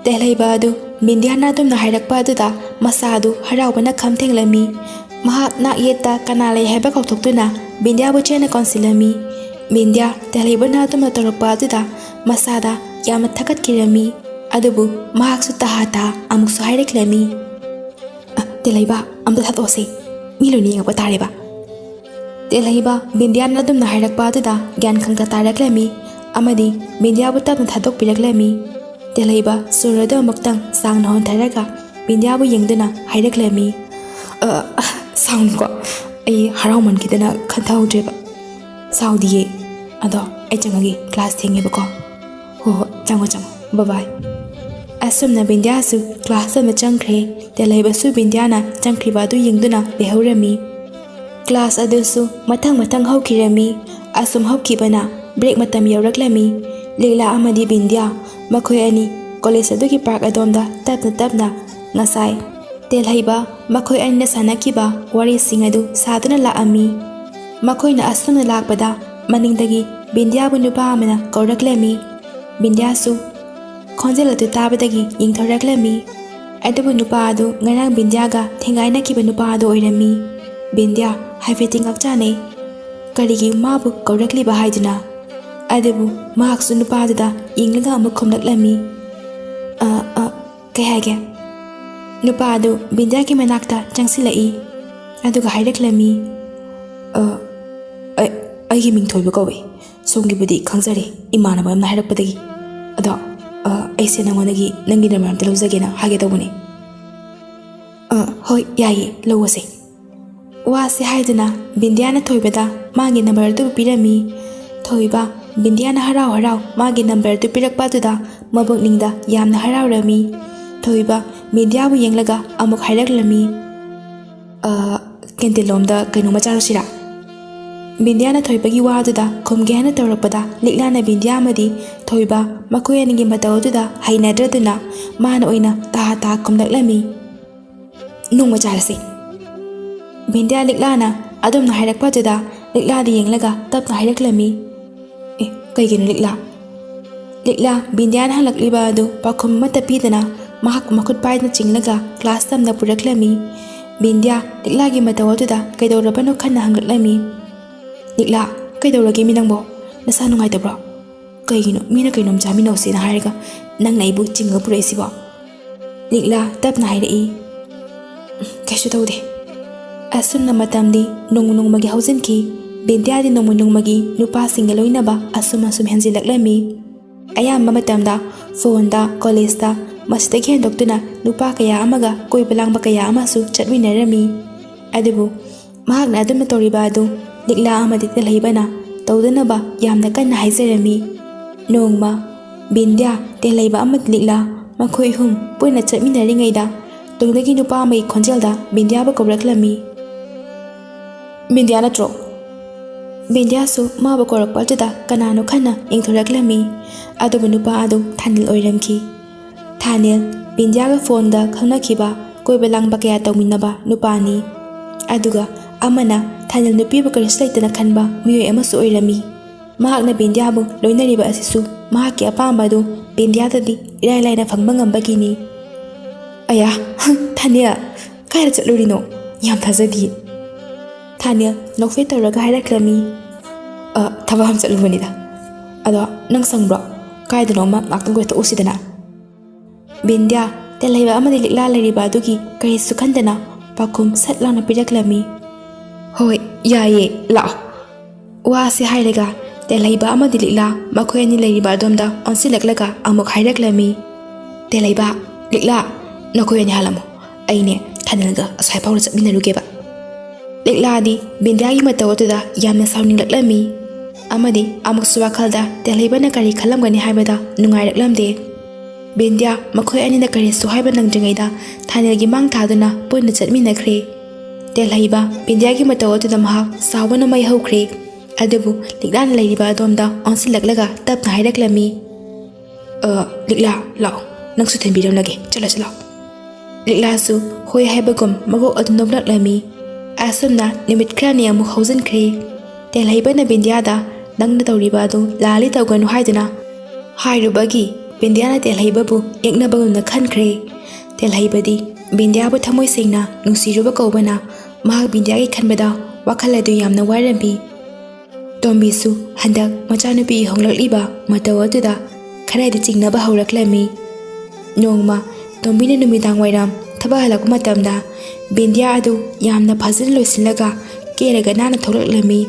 ꯇꯦꯜꯍꯩꯕ ꯑꯗꯨ ꯕꯤꯟꯗ꯭ꯌꯥꯅ ꯑꯗꯨꯝꯅ ꯍꯥꯏꯔꯛꯄ ꯑꯗꯨꯗ ꯃꯁꯥ ꯑꯗꯨ ꯍꯔꯥꯎꯕꯅ ꯈꯝ ꯊꯦꯡꯂꯝꯃꯤ꯫ ꯃꯍꯥꯛ ꯅꯥꯛ ꯌꯦꯠꯇ ꯀꯅꯥ ꯂꯩ ꯍꯥꯏꯕ ꯀꯥꯎꯊꯣꯛꯇꯨꯅ ꯕꯤꯟꯗ꯭ꯌꯥꯕꯨ ꯆꯦꯠꯅ ꯀꯣꯟꯁꯤꯜꯂꯝꯃꯤ꯫ ꯕꯤꯟꯗ꯭ꯌꯥ ꯇꯦꯜꯍꯩꯕꯅ ꯑꯗꯨꯝꯅ ꯇꯧꯔꯛꯄ ꯑꯗꯨꯗ ꯃꯁꯥꯗ ꯌꯥꯝꯅ ꯊꯀꯠꯈꯤꯔꯝꯃꯤ, ꯑꯗꯨꯕꯨ ꯃꯍꯥꯛꯁꯨ ꯇꯍꯥ ꯑꯃꯨꯛꯁꯨ ꯍꯥꯏꯔꯛꯂꯝꯃꯤ꯫ ꯇꯦꯜꯍꯩꯕ, ꯑꯝꯇ ꯊꯥꯗꯣꯛꯑꯁꯤ, ꯃꯤ ꯂꯣꯏꯅ ꯌꯦꯡꯉꯛꯄ ꯇꯥꯔꯦꯕ꯫ ꯇꯦꯜꯍꯩꯕ ꯕꯤꯟꯗ꯭ꯌꯥꯅ ꯑꯗꯨꯝꯅ ꯍꯥꯏꯔꯛꯄ ꯑꯗꯨꯗ ꯒ꯭ꯌꯥꯟ ꯈꯪꯇ ꯇꯥꯔꯛꯂꯝꯃꯤ, ꯑꯃꯗꯤ ꯕꯤꯟꯗ꯭ꯌꯥꯕꯨ ꯇꯞꯅ ꯊꯥꯗꯣꯛꯄꯤꯔꯛꯂꯝꯃꯤ꯫ ꯇꯦꯜꯍꯩꯕ ꯁꯨꯔ ꯑꯗꯨ ꯑꯃꯨꯛꯇꯪ ꯁꯥꯡꯅ ꯍꯣꯟꯊꯔꯒ ꯕꯤꯟꯗ꯭ꯌꯥꯕꯨ ꯌꯦꯡꯗꯨꯅ ꯍꯥꯏꯔꯛꯂꯝꯃꯤ꯫ ꯁꯥꯎꯅꯨꯀꯣ ꯑꯩ ꯍꯔꯥꯎꯃꯟꯈꯤꯗꯅ ꯈꯟꯊꯍꯧꯗ꯭ꯔꯦꯕ ꯁꯥꯎꯗꯤꯌꯦ ꯑꯗꯣ ꯑꯩ ꯆꯪꯉꯒꯦ ꯀ꯭ꯂꯥꯁ ꯊꯦꯡꯉꯦꯕꯀꯣ ꯍꯣꯏ ꯍꯣꯏ ꯆꯪꯉꯣ ꯕꯕꯥꯏ ꯑꯁꯨꯝꯅ ꯕꯤꯟꯗ꯭ꯌꯥꯁꯨ ꯀ꯭ꯂꯥꯁ ꯑꯃ ꯆꯪꯈ꯭ꯔꯦ ꯇꯦꯜꯍꯩꯕꯁꯨ ꯕꯤꯟꯗ꯭ꯌꯥꯅ ꯆꯪꯈ꯭ꯔꯤꯕ ꯑꯗꯨ ꯌꯦꯡꯗꯨꯅ ꯂꯩꯍꯧꯔꯝꯃꯤ ꯀ꯭ꯂꯥꯁ ꯑꯗꯨꯁꯨ ꯃꯊꯪ ꯍꯧꯈꯤꯔꯝꯃꯤ ꯑꯁꯨꯝ ꯍꯧꯈꯤꯕꯅ ꯕ꯭ꯔꯦꯛ ꯃꯇꯝ ꯌꯧꯔꯛꯂꯝꯃꯤ ꯂꯤꯛꯂꯥ ꯑꯃꯗꯤ ꯕꯤꯟꯗ꯭ꯌꯥ ꯃꯈꯣꯏ ꯑꯅꯤ ꯀꯣꯂꯦꯖ ꯑꯗꯨꯒꯤ ꯄꯥꯔꯛ ꯑꯗꯣꯝꯗ ꯇꯞꯅ ꯉꯁꯥꯏ ꯇꯦꯜꯍꯩꯕ ꯃꯈꯣꯏ ꯑꯅꯤꯅ ꯁꯥꯟꯅꯈꯤꯕ ꯋꯥꯔꯤꯁꯤꯡ ꯑꯗꯨ ꯁꯥꯗꯨꯅ ꯂꯥꯛꯑꯝꯃꯤ ꯃꯈꯣꯏꯅ ꯑꯁꯨꯝꯅ ꯂꯥꯛꯄꯗ ꯃꯅꯤꯡꯗꯒꯤ ꯕꯤꯟꯗ꯭ꯌꯥꯕꯨ ꯅꯨꯄꯥ ꯑꯃꯅ ꯀꯧꯔꯛꯂꯝꯃꯤ ꯕꯤꯟꯗ꯭ꯌꯥꯁꯨ ꯈꯣꯟꯖꯦꯜ ꯑꯗꯨ ꯇꯥꯕꯗꯒꯤ ꯌꯦꯡꯊꯣꯔꯛꯂꯝꯃꯤ ꯑꯗꯨꯕꯨ ꯅꯨꯄꯥ ꯑꯗꯨ ꯉꯔꯥꯡ ꯕꯤꯟꯗ꯭ꯌꯥꯒ ꯊꯦꯡꯒꯥꯏꯅꯈꯤꯕ ꯅꯨꯄꯥ ꯑꯗꯨ ꯑꯣꯏꯔꯝꯃꯤ ꯕꯤꯟꯗ꯭ꯌꯥ ꯍꯥꯏꯐꯦꯠꯇꯤ ꯉꯛꯆꯥꯅꯩ ꯀꯔꯤꯒꯤ ꯃꯥꯕꯨ ꯀꯧꯔꯛꯂꯤꯕ ꯍꯥꯏꯗꯨꯅ ꯑꯗꯨꯕꯨ ꯃꯍꯥꯛꯁꯨ ꯅꯨꯄꯥꯗꯨꯗ ꯌꯦꯡꯂꯒ ꯑꯃꯨꯛ ꯈꯨꯝꯂꯛꯂꯝꯃꯤ ꯀꯩ ꯍꯥꯏꯒꯦ ꯅꯨꯄꯥ ꯑꯗꯨ ꯕꯤꯟꯗ꯭ꯌꯥꯒꯤ ꯃꯅꯥꯛꯇ ꯆꯪꯁꯤꯜꯂꯛꯏ ꯑꯗꯨꯒ ꯍꯥꯏꯔꯛꯂꯝꯃꯤ ꯑꯩꯒꯤ ꯃꯤꯡ ꯊꯣꯏꯕ ꯀꯧꯏ ꯁꯣꯝꯒꯤꯕꯨꯗꯤ ꯈꯪꯖꯔꯦ ꯏꯃꯥꯟꯅꯕ ꯑꯃꯅ ꯍꯥꯏꯔꯛꯄꯗꯒꯤ ꯑꯗꯣ ꯑꯩꯁꯦ ꯅꯪꯉꯣꯟꯗꯒꯤ ꯅꯪꯒꯤ ꯅꯝꯕꯔ ꯑꯝꯇ ꯂꯧꯖꯒꯦꯅ ꯍꯥꯏꯒꯦ ꯇꯧꯕꯅꯦ ꯍꯣꯏ ꯌꯥꯏꯌꯦ ꯂꯧꯋꯣꯁꯦ ꯋꯥꯁꯦ ꯍꯥꯏꯗꯨꯅ ꯕꯤꯟꯗ꯭ꯌꯥꯅ ꯊꯣꯏꯕꯗ ꯃꯥꯒꯤ ꯅꯝꯕꯔ ꯑꯗꯨ ꯄꯤꯔꯝꯃꯤ ꯊꯣꯏꯕ ꯕꯤꯟꯗ꯭ꯌꯥꯅ ꯍꯔꯥꯎ ꯃꯥꯒꯤ ꯅꯝꯕꯔ ꯑꯗꯨ ꯄꯤꯔꯛꯄ ꯑꯗꯨꯗ ꯃꯕꯨꯛꯅꯤꯡꯗ ꯌꯥꯝꯅ ꯍꯔꯥꯎꯔꯝꯃꯤ ꯊꯣꯏꯕ ꯕꯤꯟꯗ꯭ꯌꯥꯕꯨ ꯌꯦꯡꯂꯒ ꯑꯃꯨꯛ ꯍꯥꯏꯔꯛꯂꯝꯃꯤ ꯀꯦꯟꯇꯤꯟꯂꯣꯝꯗ ꯀꯩꯅꯣꯝꯃ ꯆꯥꯔꯨꯁꯤꯔꯥ ꯕꯤꯟꯗ꯭ꯌꯥꯅ ꯊꯣꯏꯕꯒꯤ ꯋꯥꯗꯨꯗ ꯈꯨꯝꯒꯦ ꯍꯥꯏꯅ ꯇꯧꯔꯛꯄꯗ ꯂꯤꯛꯂꯥꯅ ꯕꯤꯟꯗ꯭ꯌꯥ ꯑꯃꯗꯤ ꯊꯣꯏꯕ ꯃꯈꯣꯏ ꯑꯅꯤꯒꯤ ꯃꯇꯧ ꯑꯗꯨꯗ ꯍꯩꯅꯗ꯭ꯔꯗꯨꯅ ꯃꯥꯅ ꯑꯣꯏꯅ ꯇꯥ ꯈꯨꯝꯂꯛꯂꯝꯃꯤ ꯅꯣꯡꯃ ꯆꯥꯔꯁꯤ ꯕꯤꯟꯗ꯭ꯌꯥ ꯂꯤꯛꯂꯥꯅ ꯑꯗꯨꯝꯅ ꯍꯥꯏꯔꯛꯄ ꯑꯗꯨꯗ ꯂꯤꯛꯂꯥꯗ ꯌꯦꯡꯂꯒ ꯇꯞꯅ ꯍꯥꯏꯔꯛꯂꯝꯃꯤ ꯀꯩꯒꯤꯅꯣ ꯂꯤꯛꯂꯥ ꯕꯤꯟꯗ꯭ꯌꯥꯅ ꯍꯪꯂꯛꯂꯤꯕ ꯑꯗꯨ ꯄꯥꯎꯈꯨꯝ ꯑꯃꯠꯇ ꯄꯤꯗꯅ ꯃꯍꯥꯛ ꯃꯈꯨꯠ ꯄꯥꯏꯗꯨꯅ ꯆꯤꯡꯂꯒ ꯀ꯭ꯂꯥꯁ ꯇꯝꯅ ꯄꯨꯔꯛꯂꯝꯃꯤ ꯕꯤꯟꯗ꯭ꯌꯥ ꯂꯤꯛꯂꯥꯒꯤ ꯃꯇꯧ ꯑꯗꯨꯗ ꯀꯩꯗꯧꯔꯕꯅꯣ ꯈꯟꯅ ꯍꯪꯂꯛꯂꯝꯃꯤ ꯂꯤꯛꯂꯥ ꯀꯩꯗꯧꯔꯒꯦ ꯅꯪꯕꯣ ꯅꯁꯥ ꯅꯨꯡꯉꯥꯏꯇꯕ꯭ꯔꯣ ꯀꯩꯒꯤꯅꯣ ꯃꯤꯅ ꯀꯩꯅꯣꯝ ꯆꯥꯃꯤꯟꯅꯧꯁꯦꯅ ꯍꯥꯏꯔꯒ ꯅꯪꯅ ꯑꯩꯕꯨ ꯆꯤꯡꯉ ꯄꯨꯔꯛꯏꯁꯤꯕꯣ ꯂꯤꯛꯂꯥ ꯇꯞꯅ ꯍꯥꯏꯔꯛꯏ ꯀꯩꯁꯨ ꯇꯧꯗꯦ ꯑꯁꯨꯝꯅ ꯃꯇꯝꯗꯤ ꯅꯣꯡꯃꯒꯤ ꯍꯧꯖꯤꯟꯈꯤ ꯕꯤꯟꯗ꯭ꯌꯥꯗꯤ ꯅꯣꯡꯃꯒꯤ ꯅꯨꯄꯥꯁꯤꯡꯒ ꯂꯣꯏꯅꯕ ꯑꯁꯨꯝ ꯍꯦꯟꯖꯤꯜꯂꯛꯂꯝꯃꯤ ꯑꯌꯥꯝꯕ ꯃꯇꯝꯗ ꯐꯣꯟꯗ ꯀꯣꯂꯦꯖꯇ ꯃꯁꯤꯗꯒꯤ ꯍꯦꯟꯗꯣꯛꯇꯨꯅ ꯅꯨꯄꯥ ꯀꯌꯥ ꯑꯃꯒ ꯀꯣꯏꯕ ꯂꯥꯡꯕ ꯀꯌꯥ ꯑꯃꯁꯨ ꯆꯠꯃꯤꯟꯅꯔꯝꯃꯤ ꯑꯗꯨꯕꯨ ꯃꯍꯥꯛꯅ ꯑꯗꯨꯝꯅ ꯇꯧꯔꯤꯕ ꯑꯗꯨ ꯂꯤꯛꯂꯥ ꯑꯃꯗꯤ ꯇꯦꯜꯍꯩꯕꯅ ꯇꯧꯗꯅꯕ ꯌꯥꯝꯅ ꯀꯟꯅ ꯍꯥꯏꯖꯔꯝꯃꯤ ꯅꯣꯡꯃ ꯕꯤꯟꯗ꯭ꯌꯥ ꯇꯦꯜꯍꯩꯕ ꯑꯃꯗꯤ ꯂꯤꯛꯂꯥ ꯃꯈꯣꯏ ꯑꯍꯨꯝ ꯄꯨꯟꯅ ꯆꯠꯃꯤꯟꯅꯔꯤꯉꯩꯗ ꯇꯨꯡꯗꯒꯤ ꯅꯨꯄꯥ ꯑꯃꯒꯤ ꯈꯣꯟꯖꯦꯜꯗ ꯕꯤꯟꯗ꯭ꯌꯥꯕꯨ ꯀꯧꯔꯛꯂꯝꯃꯤ ꯕꯤꯟꯗ꯭ꯌꯥ ꯅꯠꯇ꯭ꯔꯣ ꯕꯤꯟꯗ꯭ꯌꯥꯁꯨ ꯃꯥꯕꯨ ꯀꯧꯔꯛꯄ ꯑꯗꯨꯗ ꯀꯅꯥꯅꯣ ꯈꯟꯅ ꯌꯦꯡꯊꯣꯔꯛꯂꯝꯃꯤ ꯑꯗꯨꯕꯨ ꯅꯨꯄꯥ ꯑꯗꯨ ꯊꯥꯅꯤꯜ ꯑꯣꯏꯔꯝꯈꯤ ꯊꯥꯅꯤꯜ ꯕꯤꯟꯗ꯭ꯌꯥꯒ ꯐꯣꯟꯗ ꯈꯪꯅꯈꯤꯕ ꯀꯣꯏꯕ ꯂꯥꯡꯕ ꯀꯌꯥ ꯇꯧꯃꯤꯟꯅꯕ ꯅꯨꯄꯥꯅꯤ ꯑꯗꯨꯒ ꯑꯃꯅ ꯊꯥꯅꯤꯜ ꯅꯨꯄꯤꯕꯨ ꯀꯔꯤꯁꯨ ꯂꯩꯇꯅ ꯈꯟꯕ ꯃꯤꯑꯣꯏ ꯑꯃꯁꯨ ꯑꯣꯏꯔꯝꯃꯤ ꯃꯍꯥꯛꯅ ꯕꯤꯟꯗ꯭ꯌꯥꯕꯨ ꯂꯣꯏꯅꯔꯤꯕ ꯑꯁꯤꯁꯨ ꯃꯍꯥꯛꯀꯤ ꯑꯄꯥꯝꯕ ꯑꯗꯨ ꯕꯤꯟꯗ꯭ꯌꯥꯗꯗꯤ ꯏꯔꯥꯏ ꯂꯥꯏꯅ ꯐꯪꯕ ꯉꯝꯕꯒꯤꯅꯤ ꯑꯌꯥ ꯊꯥꯅꯤꯜ ꯀꯥꯏꯗ ꯆꯠꯂꯨꯔꯤꯅꯣ ꯌꯥꯝ ꯊꯥꯖꯗꯤꯌꯦ ꯊꯥꯅꯤꯜ ꯅꯣꯛꯐꯦꯠ ꯇꯧꯔꯒ ꯍꯥꯏꯔꯛꯂꯝꯃꯤ ꯊꯕꯛ ꯑꯃ ꯆꯠꯂꯨꯕꯅꯤꯗ ꯑꯗꯣ ꯅꯪ ꯁꯪꯕ꯭ꯔꯣ ꯀꯥꯏꯗꯅꯣꯃ ꯉꯥꯛꯇꯪ ꯀꯣꯏꯊꯣꯛꯎꯁꯤꯗꯅ ꯕꯤꯟꯗ꯭ꯌꯥ ꯇꯦꯜꯍꯩꯕ ꯑꯃꯗꯤ ꯂꯤꯛꯂꯥ ꯂꯩꯔꯤꯕ ꯑꯗꯨꯒꯤ ꯀꯔꯤꯁꯨ ꯈꯟꯗꯅ ꯄꯥꯎꯈꯨꯝ ꯁꯠ ꯂꯥꯎꯅ ꯄꯤꯔꯛꯂꯝꯃꯤ ꯍꯣꯏ ꯌꯥꯏꯌꯦ ꯂꯥꯛꯑꯣ ꯋꯥꯁꯦ ꯍꯥꯏꯔꯒ ꯇꯦꯜꯍꯩꯕ ꯑꯃꯗꯤ ꯂꯤꯛꯂꯥ ꯃꯈꯣꯏ ꯑꯅꯤ ꯂꯩꯔꯤꯕ ꯑꯗꯣꯝꯗ ꯑꯣꯟꯁꯤꯜꯂꯛꯂꯒ ꯑꯃꯨꯛ ꯍꯥꯏꯔꯛꯂꯝꯃꯤ ꯇꯦꯜꯍꯩꯕ ꯂꯤꯛꯂꯥ ꯅꯈꯣꯏ ꯑꯅꯤ ꯍꯥꯜꯂꯝꯃꯣ ꯑꯩꯅꯦ ꯊꯥꯅꯤꯜꯒ ꯑꯁ꯭ꯋꯥꯏ ꯐꯥꯎꯕ ꯆꯠꯃꯤꯟꯅꯔꯨꯒꯦꯕ ꯂꯤꯛꯂꯥꯗꯤ ꯕꯤꯟꯗ꯭ꯌꯥꯒꯤ ꯃꯇꯧ ꯑꯗꯨꯗ ꯌꯥꯝꯅ ꯁꯥꯎꯅꯤꯡꯂꯛꯂꯝꯃꯤ ꯑꯃꯗꯤ ꯑꯃꯨꯛꯁꯨ ꯋꯥꯈꯜꯗ ꯇꯦꯜꯍꯩꯕꯅ ꯀꯔꯤ ꯈꯜꯂꯝꯒꯅꯤ ꯍꯥꯏꯕꯗ ꯅꯨꯡꯉꯥꯏꯔꯛꯂꯝꯗꯦ ꯕꯤꯟꯗ꯭ꯌꯥ ꯃꯈꯣꯏ ꯑꯅꯤꯅ ꯀꯔꯤꯁꯨ ꯍꯥꯏꯕ ꯅꯪꯗ꯭ꯔꯤꯉꯩꯗ ꯊꯥꯅꯤꯜꯒꯤ ꯃꯥꯡ ꯊꯥꯗꯨꯅ ꯄꯨꯟꯅ ꯆꯠꯃꯤꯟꯅꯈ꯭ꯔꯦ ꯇꯦꯜꯍꯩꯕ ꯕꯤꯟꯗ꯭ꯌꯥꯒꯤ ꯃꯇꯧ ꯑꯗꯨꯗ ꯃꯍꯥꯛ ꯁꯥꯎꯕꯅ ꯃꯩ ꯍꯧꯈ꯭ꯔꯦ ꯑꯗꯨꯕꯨ ꯂꯤꯛꯂꯥꯅ ꯂꯩꯔꯤꯕ ꯑꯗꯣꯝꯗ ꯑꯣꯟꯁꯤꯜꯂꯛꯂꯒ ꯇꯞꯅ ꯍꯥꯏꯔꯛꯂꯝꯃꯤ ꯂꯤꯛꯂꯥ ꯂꯥꯛꯑꯣ ꯅꯪꯁꯨ ꯊꯤꯟꯕꯤꯔꯝꯂꯒꯦ ꯆꯠꯂꯁꯤ ꯂꯥꯛꯑꯣ ꯂꯤꯛꯂꯥꯁꯨ ꯍꯣꯏ ꯍꯥꯏꯕꯒꯨꯝ ꯃꯀꯣꯛ ꯑꯗꯨ ꯅꯣꯛꯂꯛꯂꯝꯃꯤ ꯑꯁꯨꯝꯅ ꯅꯨꯃꯤꯠ ꯈꯔꯅꯤ ꯑꯃꯨꯛ ꯍꯧꯖꯤꯟꯈ꯭ꯔꯦ ꯇꯦꯜꯍꯩꯕꯅ ꯕꯤꯟꯗ꯭ꯌꯥꯗ ꯅꯪꯅ ꯇꯧꯔꯤꯕ ꯑꯗꯨ ꯂꯥꯜꯂꯤ ꯇꯧꯒꯅꯨ ꯍꯥꯏꯗꯨꯅ ꯍꯥꯏꯔꯨꯕꯒꯤ ꯕꯤꯟꯗ꯭ꯌꯥꯅ ꯇꯦꯜꯍꯩꯕꯕꯨ ꯌꯦꯛꯅꯕꯒꯨꯝꯅ ꯈꯟꯈ꯭ꯔꯦ ꯇꯦꯜꯍꯩꯕꯗꯤ ꯕꯤꯟꯗ꯭ꯌꯥꯕꯨ ꯊꯃꯣꯏ ꯁꯦꯡꯅ ꯅꯨꯡꯁꯤꯔꯨꯕ ꯀꯧꯕꯅ ꯃꯍꯥꯛ ꯕꯤꯟꯗ꯭ꯌꯥꯒꯤ ꯈꯟꯕꯗ ꯋꯥꯈꯜ ꯑꯗꯨ ꯌꯥꯝꯅ ꯋꯥꯔꯝꯃꯤ ꯇꯣꯝꯕꯤꯁꯨ ꯍꯟꯗꯛ ꯃꯆꯥꯅꯨꯄꯤꯒꯤ ꯍꯣꯡꯂꯛꯂꯤꯕ ꯃꯇꯧ ꯑꯗꯨꯗ ꯈꯔꯗꯤ ꯆꯤꯡꯅꯕ ꯍꯧꯔꯛꯂꯝꯃꯤ ꯅꯣꯡꯃ ꯇꯣꯝꯕꯤꯅ ꯅꯨꯃꯤꯗꯥꯡ ꯋꯥꯏꯔꯝ ꯊꯕꯛ ꯍꯜꯂꯛꯄ ꯃꯇꯝꯗ ꯕꯤꯟꯗ꯭ꯌꯥ ꯑꯗꯨ ꯌꯥꯝꯅ ꯐꯖꯅ ꯂꯣꯏꯁꯤꯜꯂꯒ ꯀꯦꯔꯒ ꯅꯥꯟꯅ ꯊꯣꯛꯂꯛꯂꯝꯃꯤ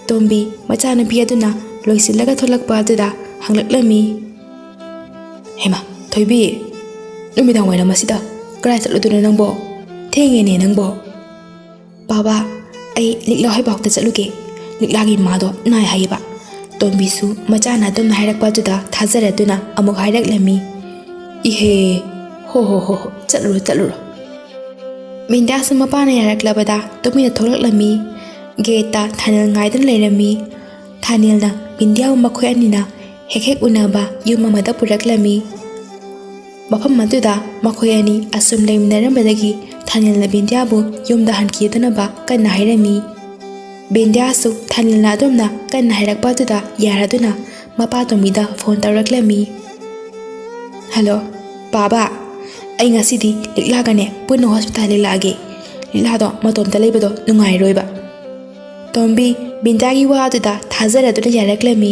ꯇꯣꯝꯕꯤ ꯃꯆꯥꯅꯨꯄꯤ ꯑꯗꯨꯅ ꯂꯣꯏꯁꯤꯜꯂꯒ ꯊꯣꯛꯂꯛꯄ ꯑꯗꯨꯗ ꯍꯪꯂꯛꯂꯝꯃꯤ ꯍꯦꯃꯥ ꯊꯣꯏꯕꯤ ꯅꯨꯃꯤꯗꯥꯡ ꯋꯥꯏꯔꯝ ꯑꯁꯤꯗ ꯀꯗꯥꯏ ꯆꯠꯂꯨꯗꯣꯏꯅꯣ ꯅꯪꯕꯣ ꯊꯦꯡꯉꯦꯅꯦ ꯅꯪꯕꯣ ꯄꯥꯕꯥ ꯑꯩ ꯂꯤꯛꯂꯥ ꯍꯣꯏꯕꯥꯎꯇ ꯆꯠꯂꯨꯒꯦ ꯂꯤꯛꯂꯥꯒꯤ ꯃꯥꯗꯣ ꯅꯥꯏ ꯍꯥꯏꯌꯦꯕ ꯇꯣꯝꯕꯤꯁꯨ ꯃꯆꯥꯅ ꯑꯗꯨꯝꯅ ꯍꯥꯏꯔꯛꯄ ꯑꯗꯨꯗ ꯊꯥꯖꯔꯗꯨꯅ ꯑꯃꯨꯛ ꯍꯥꯏꯔꯛꯂꯝꯃꯤ ꯏꯍꯦ ꯍꯣ ꯆꯠꯂꯨꯔꯣ ꯕꯤꯟꯗ꯭ꯌꯥꯁꯨ ꯃꯄꯥꯅ ꯌꯥꯔꯛꯂꯕꯗ ꯇꯨꯃꯤꯟꯅ ꯊꯣꯛꯂꯛꯂꯝꯃꯤ ꯒꯦꯠꯇ ꯊꯥꯅꯦꯜ ꯉꯥꯏꯗꯨꯅ ꯂꯩꯔꯝꯃꯤ ꯊꯥꯅꯦꯜꯅ ꯕꯤꯟꯗ꯭ꯌꯥꯕꯨ ꯃꯈꯣꯏ ꯑꯅꯤꯅ ꯍꯦꯛ ꯎꯅꯕ ꯌꯨꯝ ꯑꯃꯗ ꯄꯨꯔꯛꯂꯝꯃꯤ ꯃꯐꯝ ꯑꯗꯨꯗ ꯃꯈꯣꯏ ꯑꯅꯤ ꯑꯁꯨꯝ ꯂꯩꯃꯤꯟꯅꯔꯝꯕꯗꯒꯤ ꯊꯥꯅꯦꯜꯅ ꯕꯤꯟꯗ꯭ꯌꯥꯕꯨ ꯌꯨꯝꯗ ꯍꯟꯈꯤꯗꯅꯕ ꯀꯟꯅ ꯍꯥꯏꯔꯝꯃꯤ ꯕꯤꯟꯗ꯭ꯌꯥꯁꯨ ꯊꯥꯅꯦꯜꯅ ꯑꯗꯨꯝꯅ ꯀꯟꯅ ꯍꯥꯏꯔꯛꯄ ꯑꯗꯨꯗ ꯌꯥꯔꯗꯨꯅ ꯃꯄꯥ ꯇꯣꯝꯕꯤꯗ ꯐꯣꯟ ꯇꯧꯔꯛꯂꯝꯃꯤ ꯍꯜꯂꯣ ꯄꯥꯕꯥ ꯑꯩ ꯉꯁꯤꯗꯤ ꯂꯤꯛꯂꯥꯒꯅꯦ ꯄꯨꯟꯅ ꯍꯣꯁꯄꯤꯇꯥꯜ ꯂꯥꯛꯑꯒꯦ ꯂꯤꯛꯂꯥꯗꯣ ꯃꯇꯣꯝꯇ ꯂꯩꯕꯗꯣ ꯅꯨꯡꯉꯥꯏꯔꯣꯏꯕ ꯇꯣꯝꯕꯤ ꯕꯤꯟꯗ꯭ꯌꯥꯒꯤ ꯋꯥ ꯑꯗꯨꯗ ꯊꯥꯖꯔꯗꯨꯅ ꯌꯥꯔꯛꯂꯝꯃꯤ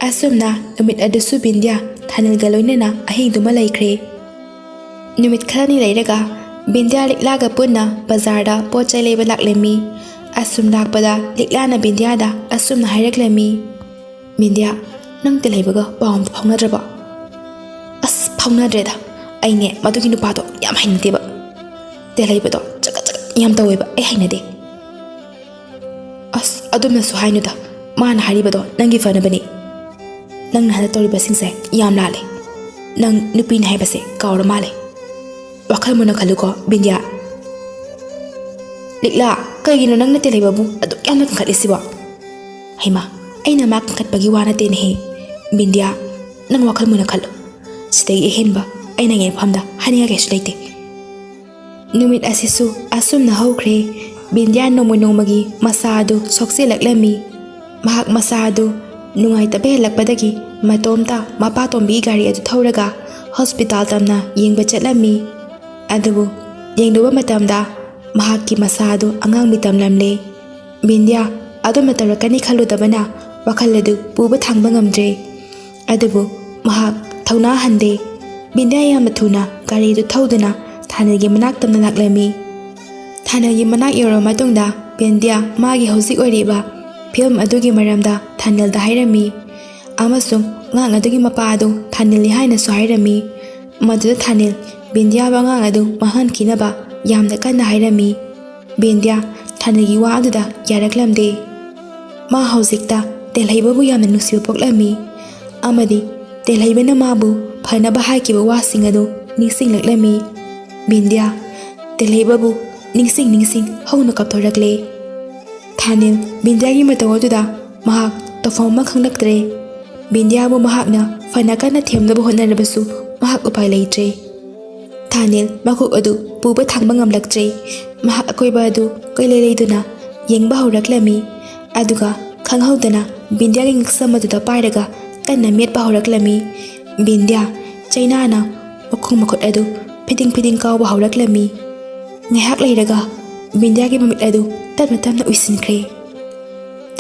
ꯑꯁꯨꯝꯅ ꯅꯨꯃꯤꯠ ꯑꯗꯨꯁꯨ ꯕꯤꯟꯗ꯭ꯌꯥ ꯊꯥꯅꯦꯜꯒ ꯂꯣꯏꯅꯅ ꯑꯍꯤꯡꯗꯨꯃ ꯂꯩꯈ꯭ꯔꯦ ꯅꯨꯃꯤꯠ ꯈꯔꯅꯤ ꯂꯩꯔꯒ ꯕꯤꯟꯗ꯭ꯌꯥ ꯂꯤꯛꯂꯥꯒ ꯄꯨꯟꯅ ꯕꯖꯥꯔꯗ ꯄꯣꯠ ꯆꯩ ꯂꯩꯕ ꯂꯥꯛꯂꯝꯃꯤ ꯑꯁꯨꯝ ꯂꯥꯛꯄꯗ ꯂꯤꯛꯂꯥꯅ ꯕꯤꯟꯗ꯭ꯌꯥꯗ ꯑꯁꯨꯝꯅ ꯍꯥꯏꯔꯛꯂꯝꯃꯤ ꯕꯤꯟꯗ꯭ꯌꯥ ꯅꯪ ꯇꯦꯜꯍꯩꯕꯒ ꯄꯥꯎ ꯑꯝꯇ ꯐꯥꯎꯅꯗ꯭ꯔꯕꯣ ꯑꯁ ꯐꯥꯎꯅꯗ꯭ꯔꯦꯗ ꯑꯩꯅꯦ ꯃꯗꯨꯒꯤ ꯅꯨꯄꯥꯗꯣ ꯌꯥꯝ ꯍꯩꯅꯗꯦꯕ ꯇꯦꯜꯍꯩꯕꯗꯣ ꯆꯒꯠ ꯌꯥꯝ ꯇꯧꯋꯦꯕ ꯑꯩ ꯍꯩꯅꯗꯦ ꯑꯁ ꯑꯗꯨꯝꯅꯁꯨ ꯍꯥꯏꯅꯨꯗ ꯃꯥꯅ ꯍꯥꯏꯔꯤꯕꯗꯣ ꯅꯪꯒꯤ ꯐꯅꯕꯅꯤ ꯅꯪꯅ ꯍꯟꯗꯛ ꯇꯧꯔꯤꯕꯁꯤꯡꯁꯦ ꯌꯥꯝ ꯂꯥꯜꯂꯦ ꯅꯪ ꯅꯨꯄꯤꯅꯤ ꯍꯥꯏꯕꯁꯦ ꯀꯥꯎꯔ ꯃꯥꯜꯂꯦ ꯋꯥꯈꯜ ꯃꯨꯟꯅ ꯈꯜꯂꯨꯀꯣ ꯕꯤꯟꯗ꯭ꯌꯥ ꯂꯤꯛꯂꯥ ꯀꯩꯒꯤꯅꯣ ꯅꯪꯅ ꯇꯦꯜꯍꯩꯕꯕꯨ ꯑꯗꯨꯛ ꯌꯥꯝꯅ ꯀꯟꯈꯠꯂꯤꯁꯤꯕꯣ ꯍꯩꯃꯥ ꯑꯩꯅ ꯃꯥ ꯀꯟꯈꯠꯄꯒꯤ ꯋꯥ ꯅꯠꯇꯦꯅꯦꯍꯦ ꯕꯤꯟꯗ꯭ꯌꯥ ꯅꯪ ꯋꯥꯈꯜ ꯃꯨꯟꯅ ꯈꯜꯂꯨ ꯁꯤꯗꯒꯤ ꯑꯍꯦꯟꯕ ꯑꯩꯅ ꯌꯦꯡꯐꯝꯗ ꯍꯥꯏꯅꯤꯡꯉꯥꯏ ꯀꯩꯁꯨ ꯂꯩꯇꯦ ꯅꯨꯃꯤꯠ ꯑꯁꯤꯁꯨ ꯑꯁꯨꯝꯅ ꯍꯧꯈ꯭ꯔꯦ ꯕꯤꯟꯗ꯭ꯌꯥ ꯅꯣꯡꯃꯒꯤ ꯃꯁꯥ ꯑꯗꯨ ꯁꯣꯛꯆꯤꯜꯂꯛꯂꯝꯃꯤ ꯃꯍꯥꯛ ꯃꯁꯥ ꯑꯗꯨ ꯅꯨꯡꯉꯥꯏꯇꯕ ꯍꯦꯜꯂꯛꯄꯗꯒꯤ ꯃꯇꯣꯝꯇ ꯃꯄꯥ ꯇꯣꯝꯕꯤꯒꯤ ꯒꯥꯔꯤ ꯑꯗꯨ ꯊꯧꯔꯒ ꯍꯣꯁꯄꯤꯇꯥꯜ ꯇꯝꯅ ꯌꯦꯡꯕ ꯆꯠꯂꯝꯃꯤ ꯑꯗꯨꯕꯨ ꯌꯦꯡꯂꯨꯕ ꯃꯇꯝꯗ ꯃꯍꯥꯛꯀꯤ ꯃꯁꯥ ꯑꯗꯨ ꯑꯉꯥꯡꯕꯤ ꯇꯝꯂꯝꯂꯦ ꯕꯤꯟꯗ꯭ꯌꯥ ꯑꯗꯨꯝꯅ ꯇꯧꯔꯛꯀꯅꯤ ꯈꯜꯂꯨꯗꯕꯅ ꯋꯥꯈꯜ ꯑꯗꯨ ꯄꯨꯕ ꯊꯥꯡꯕ ꯉꯝꯗ꯭ꯔꯦ ꯑꯗꯨꯕꯨ ꯃꯍꯥꯛ ꯊꯧꯅꯥ ꯍꯟꯗꯦ ꯕꯤꯟꯗ꯭ꯌꯥ ꯌꯥꯝꯅ ꯊꯨꯅ ꯒꯥꯔꯤ ꯑꯗꯨ ꯊꯧꯗꯨꯅ ꯊꯥꯅꯦꯜꯒꯤ ꯃꯅꯥꯛ ꯇꯝꯅ ꯂꯥꯛꯂꯝꯃꯤ ꯊꯥꯅꯦꯜꯒꯤ ꯃꯅꯥꯛ ꯌꯧꯔꯕ ꯃꯇꯨꯡꯗ ꯕꯤꯟꯗ꯭ꯌꯥ ꯃꯥꯒꯤ ꯍꯧꯖꯤꯛ ꯑꯣꯏꯔꯤꯕ ꯐꯤꯕꯝ ꯑꯗꯨꯒꯤ ꯃꯔꯝꯗ ꯊꯥꯅꯦꯜꯗ ꯍꯥꯏꯔꯝꯃꯤ ꯑꯃꯁꯨꯡ ꯑꯉꯥꯡ ꯑꯗꯨꯒꯤ ꯃꯄꯥ ꯑꯗꯨ ꯊꯥꯅꯦꯜꯅꯤ ꯍꯥꯏꯅꯁꯨ ꯍꯥꯏꯔꯝꯃꯤ ꯃꯗꯨꯗ ꯊꯥꯅꯦꯜ ꯕꯤꯟꯗ꯭ꯌꯥꯕꯨ ꯑꯉꯥꯡ ꯑꯗꯨ ꯃꯥꯡꯍꯟꯈꯤꯅꯕ ꯌꯥꯝꯅ ꯀꯟꯅ ꯍꯥꯏꯔꯝꯃꯤ ꯕꯤꯟꯗ꯭ꯌꯥ ꯊꯥꯅꯦꯜꯒꯤ ꯋꯥ ꯑꯗꯨꯗ ꯌꯥꯔꯛꯂꯝꯗꯦ ꯃꯥ ꯍꯧꯖꯤꯛꯇ ꯇꯦꯜꯍꯩꯕꯕꯨ ꯌꯥꯝꯅ ꯅꯨꯡꯁꯤꯕ ꯄꯣꯛꯂꯝꯃꯤ ꯑꯃꯗꯤ ꯇꯦꯜꯍꯩꯕꯅ ꯃꯥꯕꯨ ꯐꯅꯕ ꯍꯥꯏꯈꯤꯕ ꯋꯥꯁꯤꯡ ꯑꯗꯨ ꯅꯤꯡꯁꯤꯡꯂꯛꯂꯝꯃꯤ ꯕꯤꯟꯗ꯭ꯌꯥ ꯇꯦꯜꯍꯩꯕꯕꯨ ꯅꯤꯡꯁꯤꯡ ꯍꯧꯅ ꯀꯞꯊꯣꯔꯛꯂꯦ ꯊꯥꯅꯦꯜ ꯕꯤꯟꯗ꯭ꯌꯥꯒꯤ ꯃꯇꯧ ꯑꯗꯨꯗ ꯃꯍꯥꯛ ꯇꯧꯐꯝ ꯑꯃ ꯈꯪꯂꯛꯇ꯭ꯔꯦ ꯕꯤꯟꯗ꯭ꯌꯥꯕꯨ ꯃꯍꯥꯛꯅ ꯐꯅ ꯀꯟꯅ ꯊꯦꯝꯅꯕ ꯍꯣꯠꯅꯔꯕꯁꯨ ꯃꯍꯥꯛ ꯎꯄꯥꯏ ꯂꯩꯇ꯭ꯔꯦ ꯊꯥꯅꯦꯜ ꯃꯈꯣꯛ ꯑꯗꯨ ꯄꯨꯕ ꯊꯥꯡꯕ ꯉꯝꯂꯛꯇ꯭ꯔꯦ ꯃꯍꯥꯛ ꯑꯀꯣꯏꯕ ꯑꯗꯨ ꯀꯣꯏꯂꯩ ꯂꯩꯗꯨꯅ ꯌꯦꯡꯕ ꯍꯧꯔꯛꯂꯝꯃꯤ ꯑꯗꯨꯒ ꯈꯪꯍꯧꯗꯅ ꯕꯤꯟꯗ꯭ꯌꯥꯒꯤ ꯉꯛꯁꯝ ꯑꯗꯨꯗ ꯄꯥꯏꯔꯒ ꯀꯟꯅ ꯃꯦꯠꯄ ꯍꯧꯔꯛꯂꯝꯃꯤ ꯕꯤꯟꯗ꯭ꯌꯥ ꯆꯩꯅꯥꯅ ꯃꯈꯣꯡ ꯃꯈꯨꯠ ꯑꯗꯨ ꯐꯤꯗꯤꯡ ꯀꯥꯎꯕ ꯍꯧꯔꯛꯂꯝꯃꯤ ꯉꯥꯏꯍꯥꯛ ꯂꯩꯔꯒ ꯕꯤꯟꯗ꯭ꯌꯥꯒꯤ ꯃꯃꯤꯠ ꯑꯗꯨ ꯇꯞꯅ ꯎꯏꯁꯤꯟꯈ꯭ꯔꯦ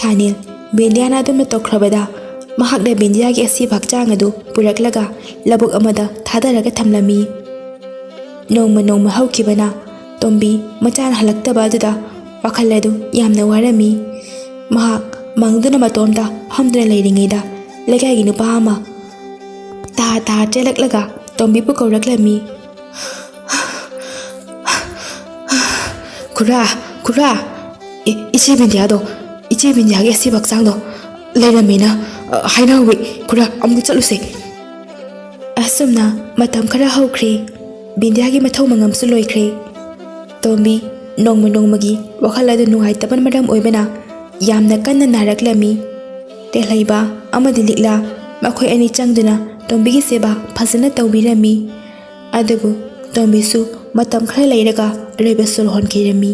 ꯊꯥꯅꯦꯜ ꯕꯤꯟꯗ꯭ꯌꯥꯅ ꯑꯗꯨꯝꯅ ꯇꯧꯈ꯭ꯔꯕꯗ ꯃꯍꯥꯛꯅ ꯕꯤꯟꯗ꯭ꯌꯥꯒꯤ ꯑꯁꯤꯕ ꯍꯛꯆꯥꯡ ꯑꯗꯨ ꯄꯨꯔꯛꯂꯒ ꯂꯧꯕꯨꯛ ꯑꯃꯗ ꯊꯥꯗꯔꯒ ꯊꯝꯂꯝꯃꯤ ꯅꯣꯡꯃ ꯍꯧꯈꯤꯕꯅ ꯇꯣꯝꯕꯤ ꯃꯆꯥꯅ ꯍꯜꯂꯛꯇꯕ ꯑꯗꯨꯗ ꯋꯥꯈꯜ ꯑꯗꯨ ꯌꯥꯝꯅ ꯋꯥꯔꯝꯃꯤ ꯃꯍꯥꯛ ꯃꯪꯗꯨꯅ ꯃꯇꯣꯝꯇ ꯐꯝꯗꯨꯅ ꯂꯩꯔꯤꯉꯩꯗ ꯂꯩꯀꯥꯏꯒꯤ ꯅꯨꯄꯥ ꯑꯃ ꯇꯥ ꯆꯦꯜꯂꯛꯂꯒ ꯇꯣꯝꯕꯤꯕꯨ ꯀꯧꯔꯛꯂꯝꯃꯤ ꯈꯨꯔꯥ ꯏꯆꯦ ꯕꯤꯟꯗ꯭ꯌꯥꯒꯤ ꯑꯁꯤꯕ ꯍꯛꯆꯥꯡꯗꯣ ꯂꯩꯔꯝꯃꯦꯅ ꯍꯥꯏꯅꯍꯧꯋꯤ ꯈꯨꯔꯥ ꯑꯃꯨꯛ ꯆꯠꯂꯨꯁꯦ ꯑꯁꯨꯝꯅ ꯃꯇꯝ ꯈꯔ ꯍꯧꯈ꯭ꯔꯦ ꯕꯤꯟꯗ꯭ꯌꯥꯒꯤ ꯃꯊꯧ ꯃꯉꯝꯁꯨ ꯂꯣꯏꯈ꯭ꯔꯦ ꯇꯣꯝꯕꯤ ꯅꯣꯡꯃꯒꯤ ꯋꯥꯈꯜ ꯑꯗꯨ ꯅꯨꯡꯉꯥꯏꯇꯕꯅ ꯃꯔꯝ ꯑꯣꯏꯕꯅ ꯌꯥꯝꯅ ꯀꯟꯅ ꯅꯥꯔꯛꯂꯝꯃꯤ ꯇꯦꯜꯍꯩꯕ ꯑꯃꯗꯤ ꯂꯤꯛꯂꯥ ꯃꯈꯣꯏ ꯑꯅꯤ ꯆꯪꯗꯨꯅ ꯇꯣꯝꯕꯤꯒꯤ ꯁꯦꯕꯥ ꯐꯖꯅ ꯇꯧꯕꯤꯔꯝꯃꯤ ꯑꯗꯨꯕꯨ ꯇꯣꯝꯕꯤꯁꯨ ꯃꯇꯝ ꯈꯔ ꯂꯩꯔꯒ ꯑꯔꯣꯏꯕ ꯁꯣꯔ ꯍꯣꯟꯈꯤꯔꯝꯃꯤ